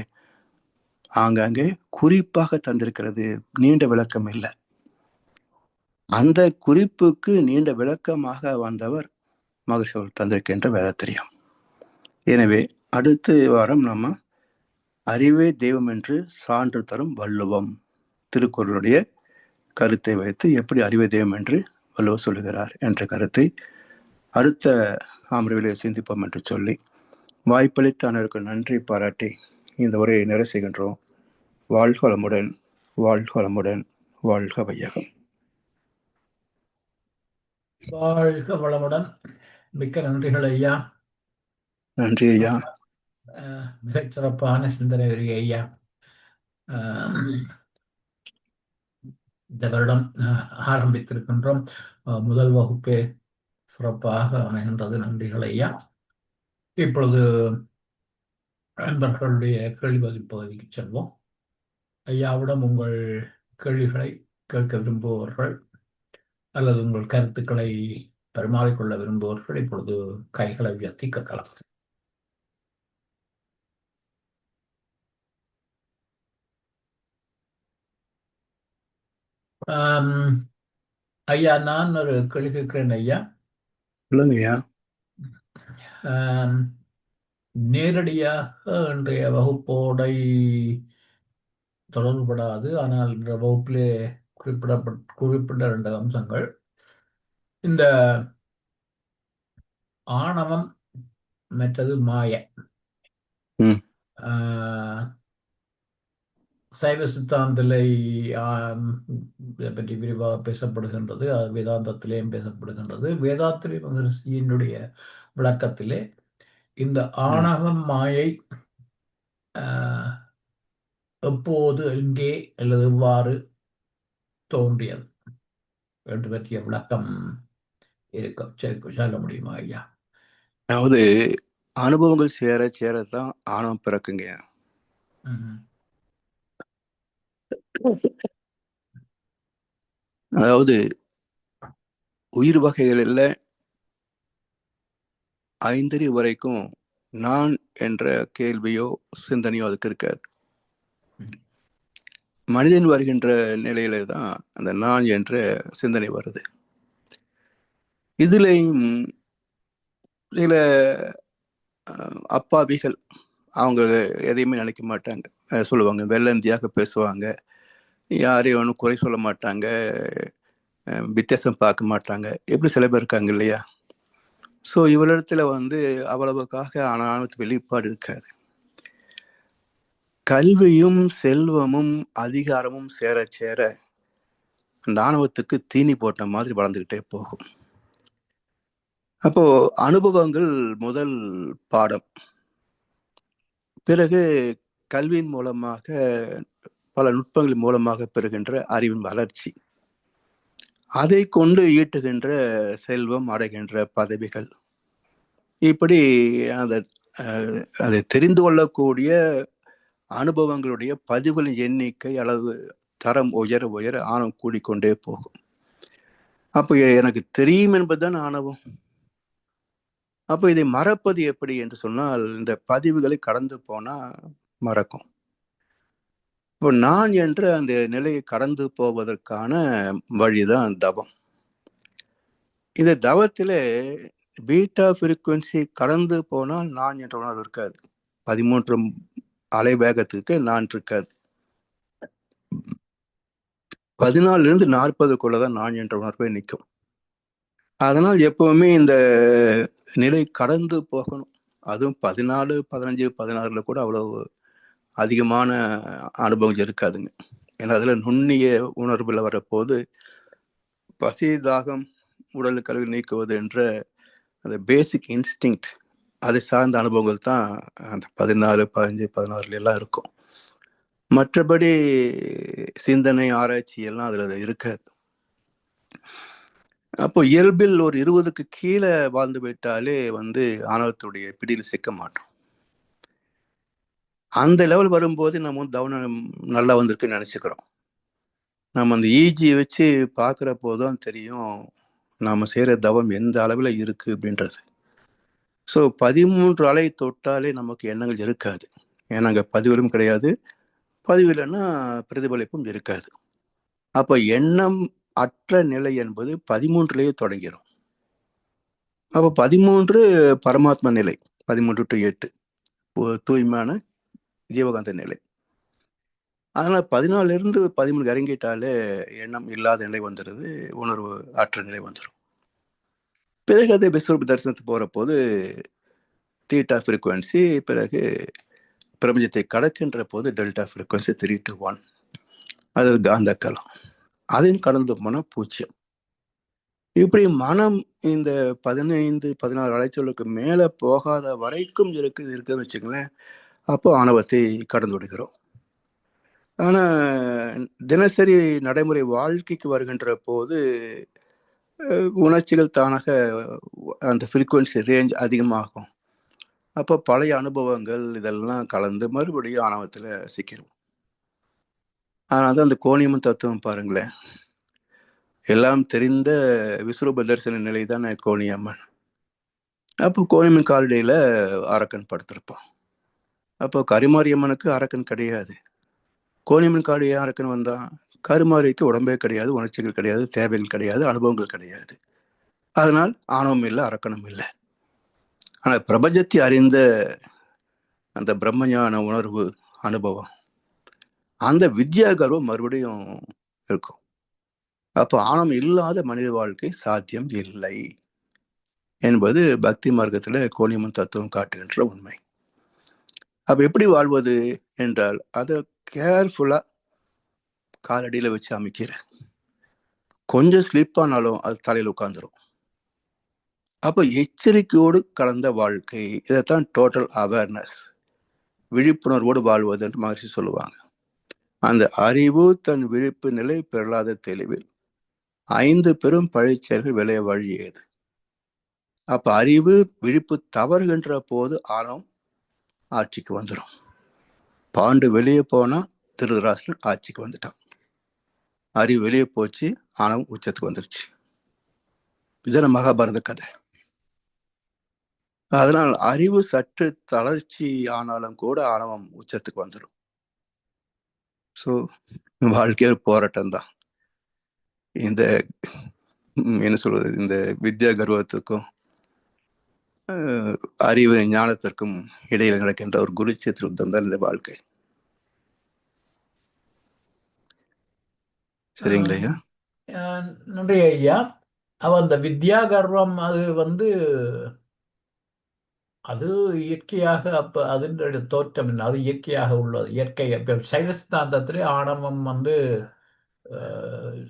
ஆங்காங்கே குறிப்பாக தந்திருக்கிறது. நீண்ட விளக்கம் இல்லை. அந்த குறிப்புக்கு நீண்ட விளக்கமாக வந்தவர் மகர்ஷிகள் தந்திருக்கின்ற வேதத்திரியம். எனவே அடுத்த வாரம் நம்ம அறிவே தெய்வம் என்று சான்று தரும் வள்ளுவம் திருக்குறளுடைய கருத்தை வைத்து எப்படி அறிவே தெய்வம் என்று வள்ளுவர் சொல்லுகிறார் என்ற கருத்தை அடுத்த அமர்விலே சிந்திப்போம் என்று சொல்லி வாய்ப்பளித்த அனைவருக்கு நன்றி பாராட்டி இந்த உரையை நிறைவு செய்கின்றோம். வாழ்க வளமுடன், வாழ்க வளமுடன், வாழ்க வையகம். வாழ்க வளமுடன். மிக்க நன்றிகள் ஐயா. நன்றி ஐயா. மிகச் சிறப்பான சிந்தனை உரை ஐயா. இந்த வருடம் ஆரம்பித்திருக்கின்றோம். முதல் வகுப்பே சிறப்பாக அமைகின்றது. நன்றிகள் ஐயா. இப்பொழுது நண்பர்களுடைய கேள்வி பதில் பகுதிக்கு செல்வோம். ஐயாவிடம் உங்கள் கேள்விகளை கேட்க விரும்புபவர்கள் அல்லது உங்கள் கருத்துக்களை பரிமாறிக்கொள்ள விரும்புபவர்கள் இப்பொழுது கைகளை உயர்த்தி கேட்கலாம். ஐயா, நான் ஒரு கேள்வி கேட்கிறேன் ஐயா. சொல்லுங்க ஐயா. நேரடியாக இன்றைய வகுப்போடை தொடர்புபடாது, ஆனால் இந்த வகுப்பிலே குறிப்பிட்ட 2 அம்சங்கள். இந்த ஆணவம் மற்றது மாய, சைவ சித்தாந்தலை இதை பற்றி விரிவாக பேசப்படுகின்றது. அது வேதாந்தத்திலேயும் பேசப்படுகின்றது. வேதாத்திரி மகர்ஷியினுடைய விளக்கத்திலே இந்த ஆணவம் மாயை எப்போது, எங்கே அல்லது எவ்வாறு தோன்றியது என்று பற்றிய விளக்கம் இருக்கும் சொல்ல முடியுமா ஐயா? அதாவது அனுபவங்கள் சேர சேரத்தான் ஆணவம் பிறக்குங்க. அதாவது உயிர் வகைகளில் 5 வரைக்கும் நான் என்ற கேள்வியோ சிந்தனையோ அதுக்கு இருக்காது. மனிதன் வருகின்ற நிலையில தான் அந்த நான் என்ற சிந்தனை வருது. இதுலேயும் சில அப்பாவிகள் அவங்க எதையுமே நினைக்க மாட்டாங்க. சொல்லுவாங்க, வெள்ளந்தியாக பேசுவாங்க, யாரையும் ஒன்றும் குறை சொல்ல மாட்டாங்க, வித்தியாசம் பார்க்க மாட்டாங்க. எப்படி சில பேர் இருக்காங்க இல்லையா? ஸோ இவரிடத்துல அவ்வளவுக்காக ஆணவத்து வெளிப்பாடு இருக்காது. கல்வியும் செல்வமும் அதிகாரமும் சேர சேர அந்த ஆணவத்துக்கு தீனி போட்ட மாதிரி வளர்ந்துக்கிட்டே போகும். அப்போ அனுபவங்கள் முதல் பாடம். பிறகு கல்வியின் மூலமாக பல நுட்பங்களின் மூலமாக பெறுகின்ற அறிவின் வளர்ச்சி. அதை கொண்டு ஈட்டுகின்ற செல்வம், அடைகின்ற பதவிகள், இப்படி அந்த அதை தெரிந்து கொள்ளக்கூடிய அனுபவங்களுடைய பதிவுகளின் எண்ணிக்கை அளவு தரம் உயர உயர ஆணவம் கூடிக்கொண்டே போகும். அப்போ எனக்கு தெரியும் என்பதுதான் ஆணவம். அப்போ இதை மறப்பது எப்படி என்று சொன்னால், இந்த பதிவுகளை கடந்து போனா மறக்கும். இப்போ நான் என்ற அந்த நிலையை கடந்து போவதற்கான வழிதான் தவம். இந்த தவத்திலே பீட்டா ஃப்ரீக்குவன்சி கடந்து போனால் நான் என்ற உணர்வு இருக்காது. 13 அலை வேகத்துக்கு நான் இருக்காது. 14 40 நான் என்ற உணர்வே நிற்கும். அதனால் எப்பவுமே இந்த நிலை கடந்து போகணும். அதுவும் 14, 15, 16 கூட அவ்வளவு அதிகமான அனுபவம் இருக்காதுங்க. ஏன்னா அதுல நுண்ணிய உணர்வுல வரப்போது பசி, தாகம், உடல் கழுவி நீக்குவது என்ற அந்த பேசிக் இன்ஸ்டிங், அதை சார்ந்த அனுபவங்கள் தான் அந்த 14, 15, 16 எல்லாம் இருக்கும். மற்றபடி சிந்தனை, ஆராய்ச்சி எல்லாம் அதுல இருக்காது. அப்போ இயல்பில் ஒரு 20க்கு கீழே வாழ்ந்து விட்டாலே ஆணவத்துடைய பிடியில் சிக்க மாட்டோம். அந்த லெவல் வரும்போது நம்ம தவனம் நல்லா வந்திருக்குன்னு நினைச்சுக்கிறோம். நம்ம அந்த ஈஜி வச்சு பார்க்குற போதும் தெரியும் நாம செய்கிற தவம் எந்த அளவில் இருக்கு அப்படின்றது. ஸோ 13 அலை தொட்டாலே நமக்கு எண்ணங்கள் இருக்காது. ஏன்னா அங்கே பதிவிலும் கிடையாது, பதிவு இல்லைன்னா பிரதிபலிப்பும் இருக்காது. அப்போ எண்ணம் அற்ற நிலை என்பது 13லேயே தொடங்கிடும். அப்போ 13 பரமாத்மா நிலை, 13 to 8 தூய்மையான ஜீவகாந்த நிலை. அதனால் 14 13 இறங்கிட்டாலே எண்ணம் இல்லாத நிலை வந்துடுது, உணர்வு அற்ற நிலை வந்துடும். பிறகு அதே விஸ்வரூப தரிசனத்துக்கு போகிற போது தீட்டா ஃப்ரீக்குவன்சி, பிறகு பிரபஞ்சத்தை கடக்கின்ற போது டெல்டா ஃப்ரீக்குவன்சி 3 to 1, அது காந்த களம். அதையும் கடந்து போனால் பூச்சியம். இப்படி மனம் இந்த 15, 16 அலைச்சலுக்கு மேலே போகாத வரைக்கும் இருக்குதுன்னு வச்சுங்களேன். அப்போ ஆணவத்தை கடந்து விடுகிறோம். ஆனால் தினசரி நடைமுறை வாழ்க்கைக்கு வருகின்ற போது உணர்ச்சிகள் தானாக அந்த ஃப்ரீக்குவன்சி ரேஞ்ச் அதிகமாகும். அப்போ பழைய அனுபவங்கள் இதெல்லாம் கலந்து மறுபடியும் ஆணவத்தில் சிக்கிடும். அதனால தான் அந்த கோணியம்மன் தத்துவம் பாருங்களேன், எல்லாம் தெரிந்த விஸ்வரூப தரிசன நிலை தான் கோணியம்மன். அப்போ கோணியம்மன் காலடியில் அரக்கன் படுத்திருப்பான். அப்போ கரிமாரியம்மனுக்கு அரக்கன் கிடையாது. கோணியம்மன் காடு ஏன் அரக்கன் வந்தான்? கருமாரிக்கு உடம்பே கிடையாது, உணர்ச்சிகள் கிடையாது, தேவைகள் கிடையாது, அனுபவங்கள் கிடையாது. அதனால் ஆணவம் இல்லை, அரக்கணம் இல்லை. ஆனால் பிரபஞ்சத்தை அறிந்த அந்த பிரம்மஞான உணர்வு அனுபவம், அந்த வித்யா கர்வம் மறுபடியும் இருக்கும். அப்போ ஆணவம் இல்லாத மனித வாழ்க்கை சாத்தியம் இல்லை என்பது பக்தி மார்க்கத்தில் கோணியம்மன் தத்துவம் காட்டுகின்ற உண்மை. அப்போ எப்படி வாழ்வது என்றால், அதை கேர்ஃபுல்லாக காலடியில் வச்சு அமைக்கிறேன். கொஞ்சம் ஸ்லிப் ஆனாலும் அது தலையில் உட்காந்துரும். அப்போ எச்சரிக்கையோடு கலந்த வாழ்க்கை, இதைத்தான் டோட்டல் அவேர்னஸ், விழிப்புணர்வோடு வாழ்வது என்று மகிழ்ச்சி சொல்லுவாங்க. அந்த அறிவு தன் விழிப்பு நிலை பெறலாத தெளிவில் 5 பெரும் பழிச்செயல்கள் விளைய வழி ஏது. அப்ப அறிவு விழிப்பு தவறுகின்ற போது ஆணவம் ஆட்சிக்கு வந்துடும். பாண்டு வெளியே போனா திருதராஷ்டிரன் ஆட்சிக்கு வந்துட்டான். அறிவு வெளியே போச்சு, ஆணவம் உச்சத்துக்கு வந்துருச்சு. இதெல்லாம் மகாபாரத கதை. அதனால் அறிவு சற்று தளர்ச்சி ஆனாலும் கூட ஆணவம் உச்சத்துக்கு வந்துடும். ஸோ வாழ்க்கைய போராட்டம் தான். இந்த என்ன சொல்றது, இந்த வித்யா கர்வத்துக்கும் அறிவு ஞானத்திற்கும் இடையில் நடக்கின்ற ஒரு குருட்சேத்திர யுத்தம் தான் இந்த வாழ்க்கை. சரிங்களா? நன்றி ஐயா. அவன் அந்த வித்யா கர்வம் அது இயற்கையாக, அப்ப அதனுடைய தோற்றம் என்ன, அது இயற்கையாக உள்ளது. இயற்கை சைவ சித்தாந்தத்திலே ஆணவம்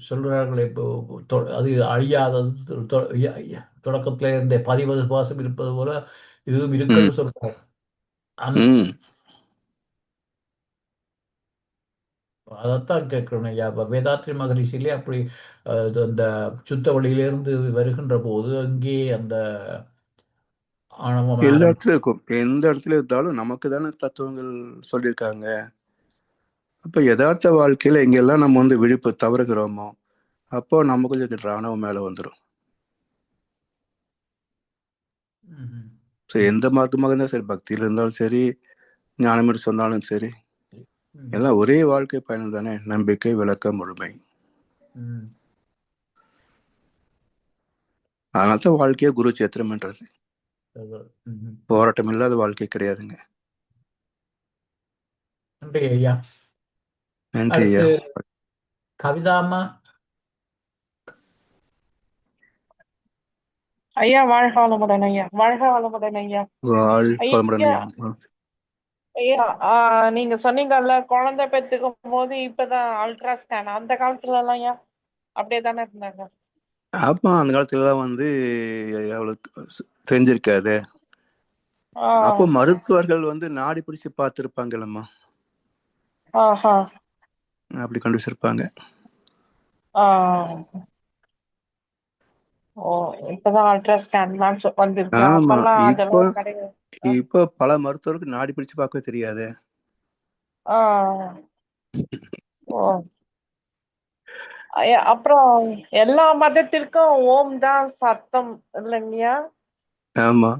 சொல்றார்கள். இப்போ அது அழியாதது, தொடக்கத்திலே இருந்த பதிவது சுவாசம் இருப்பது போல இதுவும் இருக்குன்னு சொல்றாங்க. அதைத்தான் கேட்கிறேன் ஐயா. இப்போ வேதாத்ரி மகரிஷிலே அப்படி இது அந்த சுத்த வழியிலிருந்து வருகின்ற போது அங்கே அந்த ஆணவம் எல்லா ஆரம்பி. இடத்துலயும் இருக்கும். எந்த இடத்துல இருந்தாலும் நமக்கு தானே தத்துவங்கள் சொல்லியிருக்காங்க. அப்ப யதார்த்த வாழ்க்கையில எங்கெல்லாம் நம்ம வந்து விழிப்பு தவறுகிறோமோ அப்போ நமக்குள்ள இருக்கிற ஆணவம் மேல வந்துடும். ம்ஹும். ஸோ எந்த மார்க்கமாக இருந்தாலும் சரி, பக்தியில் இருந்தாலும் சரி, ஞானம் சொன்னாலும் சரி, ம். எல்லாம் ஒரே வாழ்க்கை பயணம் தானே. நம்பிக்கை, விளக்கம், முழுமை. ம். அதனால தான் வாழ்க்கையே குரு சேத்திரம்ன்றது. ம்ஹும். போராட்டம் இல்லாத வாழ்க்கை கிடையாதுங்க. நன்றி ஐயா. நன்றி ஐயா. அடுத்து கவிதாம்மா. ஐயா வாழ்க வளமுடன் ஐயா. வாழ்க வளமுடன் ஐயா. வாழ்க வளமுடன் ஐயா ஐயா. ஐயா நீங்க சொன்னீங்கல்ல குழந்தை பெத்துக்கும் போது இப்பதான் அல்ட்ரா ஸ்கேன், அந்த காலத்துல எல்லாம் ஐயா அப்படியே தானே இருந்தாங்க. ஆமா, அந்த காலத்துலலாம் வந்து அவளுக்கு தெரிஞ்சிருக்காது. அப்போ ஆஹ் மருத்துவர்கள் வந்து நாடி பிடிச்சு பார்த்துருப்பாங்கல்லம்மா, ஆஹா அப்படி கண்டுபிடிச்சிருப்பாங்க. ஆஹ் ஓ, இப்பதான் அல்ட்ரா ஸ்கேன்லாம் வந்திருக்கு. ஆமா, அப்பெல்லாம் இப்போ அதெல்லாம் கிடையாது. இப்போ பல மருத்துவருக்கு நாடி பிடிச்சு பார்க்கவே தெரியாது. ஆஹ் ஓ ஐயா, அப்புறம் எல்லா மதத்திற்கும் ஓம் தான் சத்தம் இல்லைங்கய்யா? ஆமா,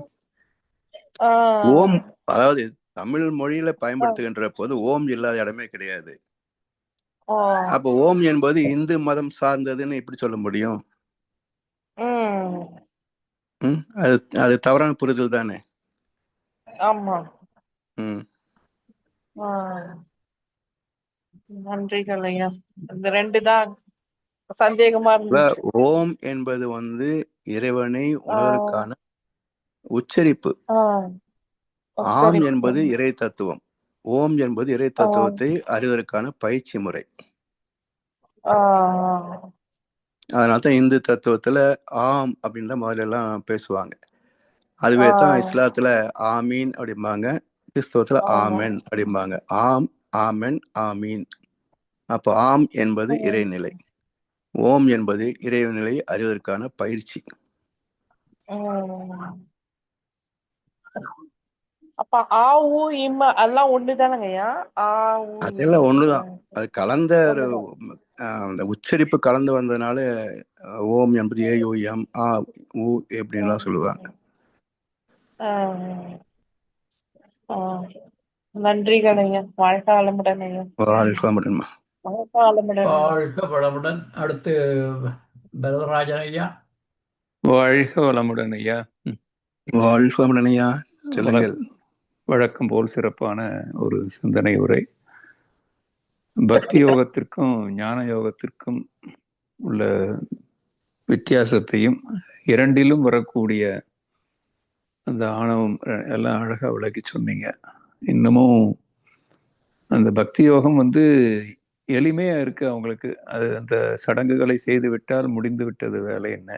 ஓம் ஆஹ் அதாவது தமிழ் மொழியில ஆஹ் பயன்படுத்துகின்ற போது ஓம் இல்லாத இடமே கிடையாது. ஓ அப்போ ஓம் என்பது இந்து மதம் சார்ந்ததுன்னு எப்படி சொல்ல முடியும்? ம் அது அது தவறான புரிதல் தானே. ஆமா. ம் ஆஹ் நன்றிகள் ஐயா. இந்த ரெண்டு தான் சந்தேகமா இருந்துச்சு. ஓம் என்பது வந்து இறைவனை ஆஹ் உணர்வதற்கான உச்சரிப்பு. ஆஹ் ஆம் சரி. என்பது இறை தத்துவம். ஓம் என்பது இறை ஆஹ் தத்துவத்தை அறிவதற்கான பயிற்சி முறை. ஆஹ் அதனால தான் இந்து தத்துவத்துல ஆம் அப்படின்னு தான் முதல்ல எல்லாம் பேசுவாங்க. அதுவே தான் ஆஹ் இஸ்லாத்துல ஆமீன் அப்படிம்பாங்க, கிறிஸ்தவத்துல ஆமா. ஆமென் அப்படிம்பாங்க. ஆம், ஆமென், ஆமீன். அப்போ ஆம் என்பது உம் இறைநிலை, ஓம் என்பது இறைநிலை அறிவதற்கான பயிற்சி. உம் அப்ப ஆ ஊ இம்ம எல்லாம் ஒண்ணுதானங்கய்யா? ஆ ஊ இம் அதெல்லாம் ஒண்ணுதான். அது கலந்த ஒரு ஒண்ணுதான். அந்த உச்சரிப்பு கலந்து வந்ததுனால ஓம் என்பது ஏ ஆ ஊ எப்படின்லாம் சொல்லுவாங்க. ஆஹ் ஆஹ் நன்றிகள் ஐயா. வாழ்க வளமுடன் ஐயா. வாழ்க வளமுடன். வாழ்க வளமுடன் ஐயா. வாழ்க வளமுடன். அடுத்து பரதராஜன் ஐயா. வாழ்க வளமுடன் ஐயா. வாழ்க வளமுடன் ஐயா. சொல்லுங்கள். வழக்கம் போல் சிறப்பான ஒரு சிந்தனை உரை. பக்தி யோகத்திற்கும் ஞான யோகத்திற்கும் உள்ள வித்தியாசத்தையும் இரண்டிலும் வரக்கூடிய அந்த ஆணவம் எல்லாம் அழகாக விளக்கி சொன்னீங்க. இன்னமும் அந்த பக்தி யோகம் வந்து எளிமையாக இருக்கு அவங்களுக்கு. அது அந்த சடங்குகளை செய்து விட்டால் முடிந்து விட்டது வேலை என்ன.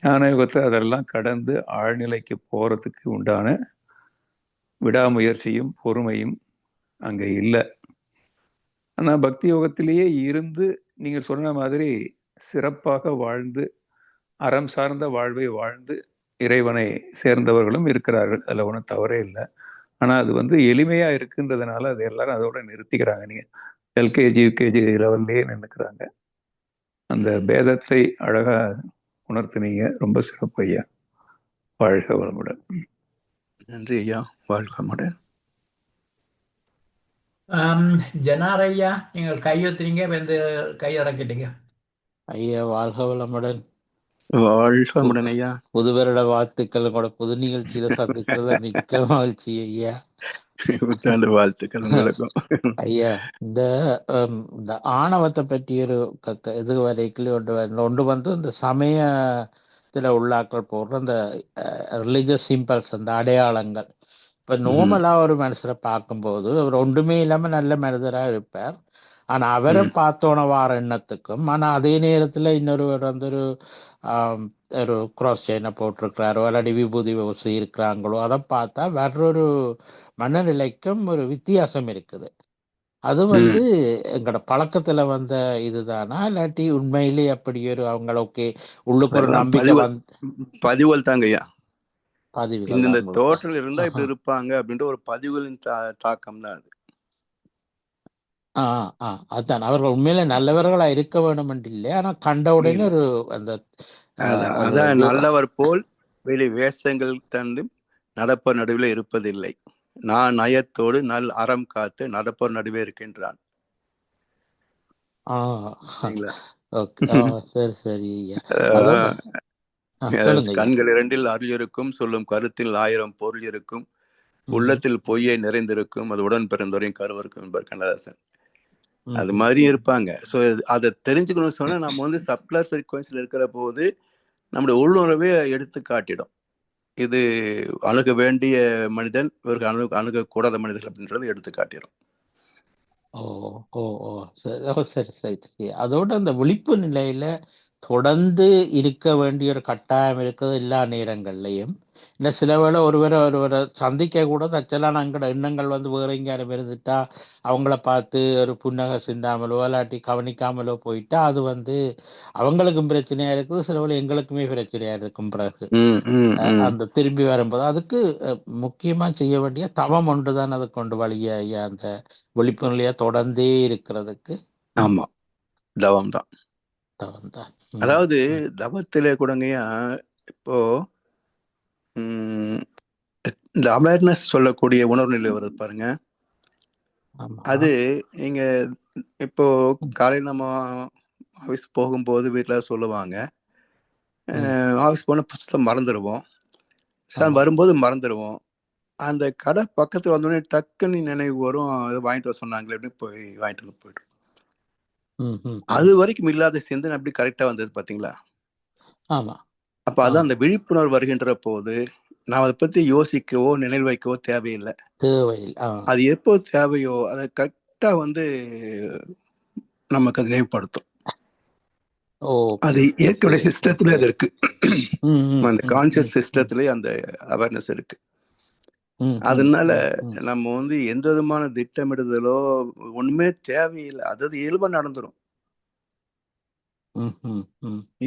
ஞான யோகத்தை அதெல்லாம் கடந்து ஆழ்நிலைக்கு போகிறதுக்கு உண்டான விடாமுயற்சியும் பொறுமையும் அங்கே இல்லை. ஆனால் பக்தி யோகத்திலேயே இருந்து நீங்கள் சொன்ன மாதிரி சிறப்பாக வாழ்ந்து அறம் சார்ந்த வாழ்வை வாழ்ந்து இறைவனை சேர்ந்தவர்களும் இருக்கிறார்கள். அதில் ஒன்றும் தவறே இல்லை. ஆனால் அது வந்து எளிமையாக இருக்குன்றதுனால அது எல்லாரும் அதோட நிறுத்திக்கிறாங்க. நீங்கள் எல்கேஜி யூகேஜி லெவல்லையே நின்றுக்கிறாங்க. அந்த பேதத்தை அழகாக உணர்த்தினீங்க. ரொம்ப சிறப்பு ஐயா. வாழ்க வளமுடன். நன்றி ஐயா. வாழ்க வளமுடன். ஜனார் ஐயா, நீங்கள் கையெழுத்துறீங்க, வந்து கையிறக்கிட்டீங்க. ஐயா வாழ்க வளமுடன். வாழ்க வளமுடன் ஐயா. புது வருட வாழ்த்துக்கள். கூட புது நிகழ்ச்சியில சந்திக்கிறதுல மிக்க மகிழ்ச்சி ஐயா. புத்தாண்டு வாழ்த்துக்கள் உங்களுக்கும். ஐயா, இந்த இந்த ஆணவத்தை பற்றி ஒரு இது வரைக்கும் ஒன்று வந்து இந்த சமயத்துல உள்ளாக்கள் போடுற அந்த ரிலிஜியஸ் சிம்பல்ஸ், அந்த அடையாளங்கள். இப்ப நோமலா ஒரு மனுஷரை பார்க்கும்போது அவர் ஒன்றுமே இல்லாம நல்ல மனிதரா இருப்பார். ஆனா அவரை பார்த்தோன வார எண்ணத்துக்கும், ஆனா அதே நேரத்துல இன்னொருவர் வந்து ஒரு கிராஸ் செயினை போட்டிருக்கிறாரோ அல்லது விபூதி பூசி இருக்கிறாங்களோ அதை பார்த்தா வேறொரு மனநிலைக்கும் ஒரு வித்தியாசம் இருக்குது. அது ம். வந்து எங்களோட பழக்கத்துல வந்த இதுதானா, இல்லாட்டி உண்மையிலே அப்படி ஒரு அவங்களுக்கு உள்ளுக்கு ஒரு அதெல்லாம் நம்பிக்கை பதிவுகள் தாங்க ஐயா. பதிவுகள் இந்த தான் உங்களுக்கு? தோற்றல் இருந்தா ஆஹா. இப்படி இருப்பாங்க அப்படின்ற ஒரு பதிவுகளின் தாக்கம் தான் அது. ஆ, அதான் அவர்கள் உண்மையிலே நல்லவர்களா இருக்க வேண்டும் என்று இல்லை, ஆனா கண்ட உடனே இல்ல. ஒரு அந்த ஒரு அதான் நல்லவர் போல் வெளி வேஷங்கள் தந்து நடப்பர் நடுவில் இருப்பதில்லை. நான் நயத்தோடு நல் அறம் காத்து நடப்பர் நடுவே இருக்கின்றான். ஆ, சரிங்களா? ஓகே. சரி சரி ஐயா. அதோட சொல்லுங்க ஐயா. கண்கள் இரண்டில் அருள் இருக்கும், சொல்லும் கருத்தில் 1000 பொருள் இருக்கும், உள்ளத்தில் பொய்யை நிறைந்திருக்கும், அது உடன் பிறந்தோரையும் கருவருக்கும் என்பார் கண்ணதாசன். அது மாதிரியும் இருப்பாங்க. ஸோ அதை தெரிஞ்சுக்கணும்னு சொன்னா நம்ம வந்து சப்ளர் ஃப்ரீக்வன்சியில் இருக்கிற போது நம்முடைய உள்ளுணர்வே எடுத்து காட்டிடும். இது அணுக வேண்டிய மனிதன், இவருக்கு அணுகக்கூடாத மனிதர்கள் அப்படின்றது எடுத்து காட்டிடும். ஓ ஓ ஓ சரி சரி சரி. அதோட அந்த விழிப்பு நிலையில தொடர்ந்து இருக்க வேண்டிய ஒரு கட்டாயம் இருக்குது எல்லா நேரங்கள்லையும். இல்லை சில வேளை ஒருவரை சந்திக்க கூட தச்சலான அங்கட எண்ணங்கள் வந்து வேற எங்கேயாரும் இருந்துட்டா அவங்கள பார்த்து ஒரு புன்னகை சிந்தாமலோ இல்லாட்டி கவனிக்காமலோ போயிட்டா அது வந்து அவங்களுக்கும் பிரச்சனையா இருக்குது, சில வேளை எங்களுக்குமே பிரச்சனையா இருக்கும். பிறகு அந்த திரும்பி வரும்போது அதுக்கு முக்கியமா செய்ய வேண்டிய தவம் ஒன்றுதான் அது கொண்டு வழிய ஐயா, அந்த விழிப்பு நிலையா தொடர்ந்தே இருக்கிறதுக்கு. ஆமா, தவம் தான். தவம் தான். அதாவது தவத்திலே கூடங்கய்யா இப்போ இந்த அவேர்னஸ் சொல்லக்கூடிய உணர்வு நிலை வருது பாருங்க. அது நீங்க இப்போ காலையில் நம்ம ஆஃபீஸ் போகும்போது வீட்டில் சொல்லுவாங்க, ஆஃபீஸ் போன புத்தகம் மறந்துடுவோம், வரும்போது மறந்துடுவோம். அந்த கடை பக்கத்தில் வந்தோடனே டக்குன்னு நினைவு வரும், அதை வாங்கிட்டு வர சொன்னாங்களே அப்படின்னு போய் வாங்கிட்டு வந்து போயிடும். அது வரைக்கும் இல்லாத சிந்தனை அப்படி கரெக்டா வந்தது பாத்தீங்களா? அப்ப அதான் அந்த விழிப்புணர்வு வருகின்ற போது நாம் அதை பத்தி யோசிக்கவோ நினைவு வைக்கவோ தேவையில்லை. அது எப்போ தேவையோ அதை கரெக்டா வந்து நமக்கு அது நினைவுபடுத்தும். அது ஏற்கனவே சிஸ்டத்துல அது இருக்கு. அந்த கான்சியஸ் சிஸ்டத்திலே அந்த அவேர்னஸ் இருக்கு. அதனால நம்ம வந்து எந்த விதமான திட்டமிடுதலோ ஒண்ணுமே தேவையில்லை. அதாவது இயல்பா நடந்துரும்.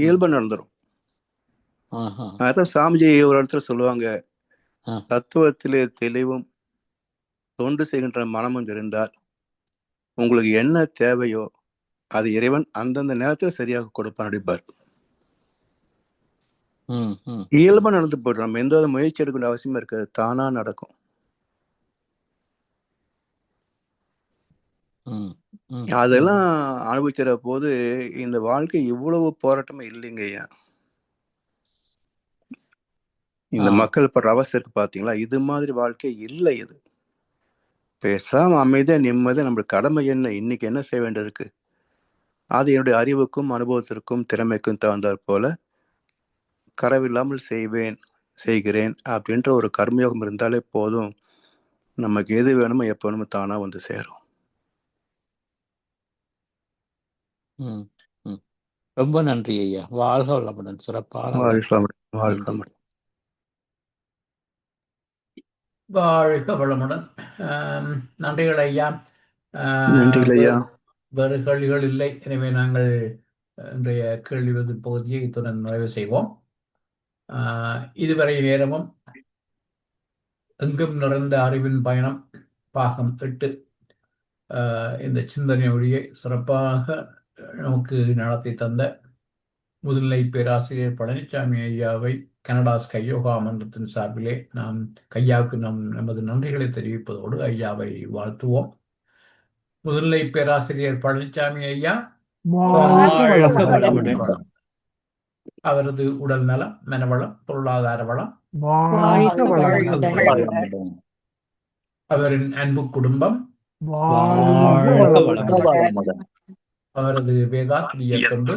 இயல்பா நடந்துரும். அதான் சாமிஜி ஒரு இடத்துல சொல்லுவாங்க, தத்துவத்திலே தெளிவும் தொண்டு செய்கின்ற மனமும் இருந்தால் உங்களுக்கு என்ன தேவையோ அது இறைவன் அந்தந்த நேரத்தில் சரியாக கொடுப்பான் அடிப்பார். இயல்பா நடந்து போயிடும். நம்ம எந்த முயற்சி எடுக்க அவசியமா இருக்காது, தானா நடக்கும். அதெல்லாம் அனுபவிக்கிற போது இந்த வாழ்க்கை இவ்வளவு போராட்டமே இல்லைங்க ஐயா. இந்த மக்கள் படுற அவஸ்தை இருக்கு பாத்தீங்களா, இது மாதிரி வாழ்க்கை இல்லை. இது பேசாம அமைதியா நிம்மதியா நம்ம கடமை என்ன, இன்னைக்கு என்ன செய்ய வேண்டியிருக்கு, அது என்னுடைய அறிவுக்கும் அனுபவத்திற்கும் திறமைக்கும் தகுந்தாற் போல கரவில்லாமல் செய்கிறேன் அப்படின்ற ஒரு கர்மயோகம் இருந்தாலே போதும். நமக்கு எது வேணுமோ எப்போ வேணுமோ தானா வந்து சேரும். ரொம்ப நன்றி ஐயா. வாழ்க வளமுடன். சிறப்பான வாழ்க வளமுடன். நன்றிகள் ஐயா. நன்றிகள் ஐயா. வேறு கேள்விகள் இல்லை. எனவே நாங்கள் இன்றைய கேள்வி பதில் பகுதியை இத்துடன் நிறைவு செய்வோம். இதுவரை நேரமும் எங்கும் நிறைந்த அறிவின் பயணம் பாகம் 8 இந்த சிந்தனை ஒளியை சிறப்பாக நமக்கு நடத்தி தந்த முதுநிலை பேராசிரியர் பழனிசாமி ஐயாவை கனடாஸ் கையோகா மன்றத்தின் சார்பிலே நாம் கையாவுக்கு நமது நன்றிகளை தெரிவிப்பதோடு ஐயாவை வாழ்த்துவோம். முதுநிலை பேராசிரியர் பழனிசாமி ஐயா அவரது உடல் நலம், மனவளம், பொருளாதார வளம், அவரின் அன்பு குடும்பம், அவரது வேதாத்திரிய தொண்டு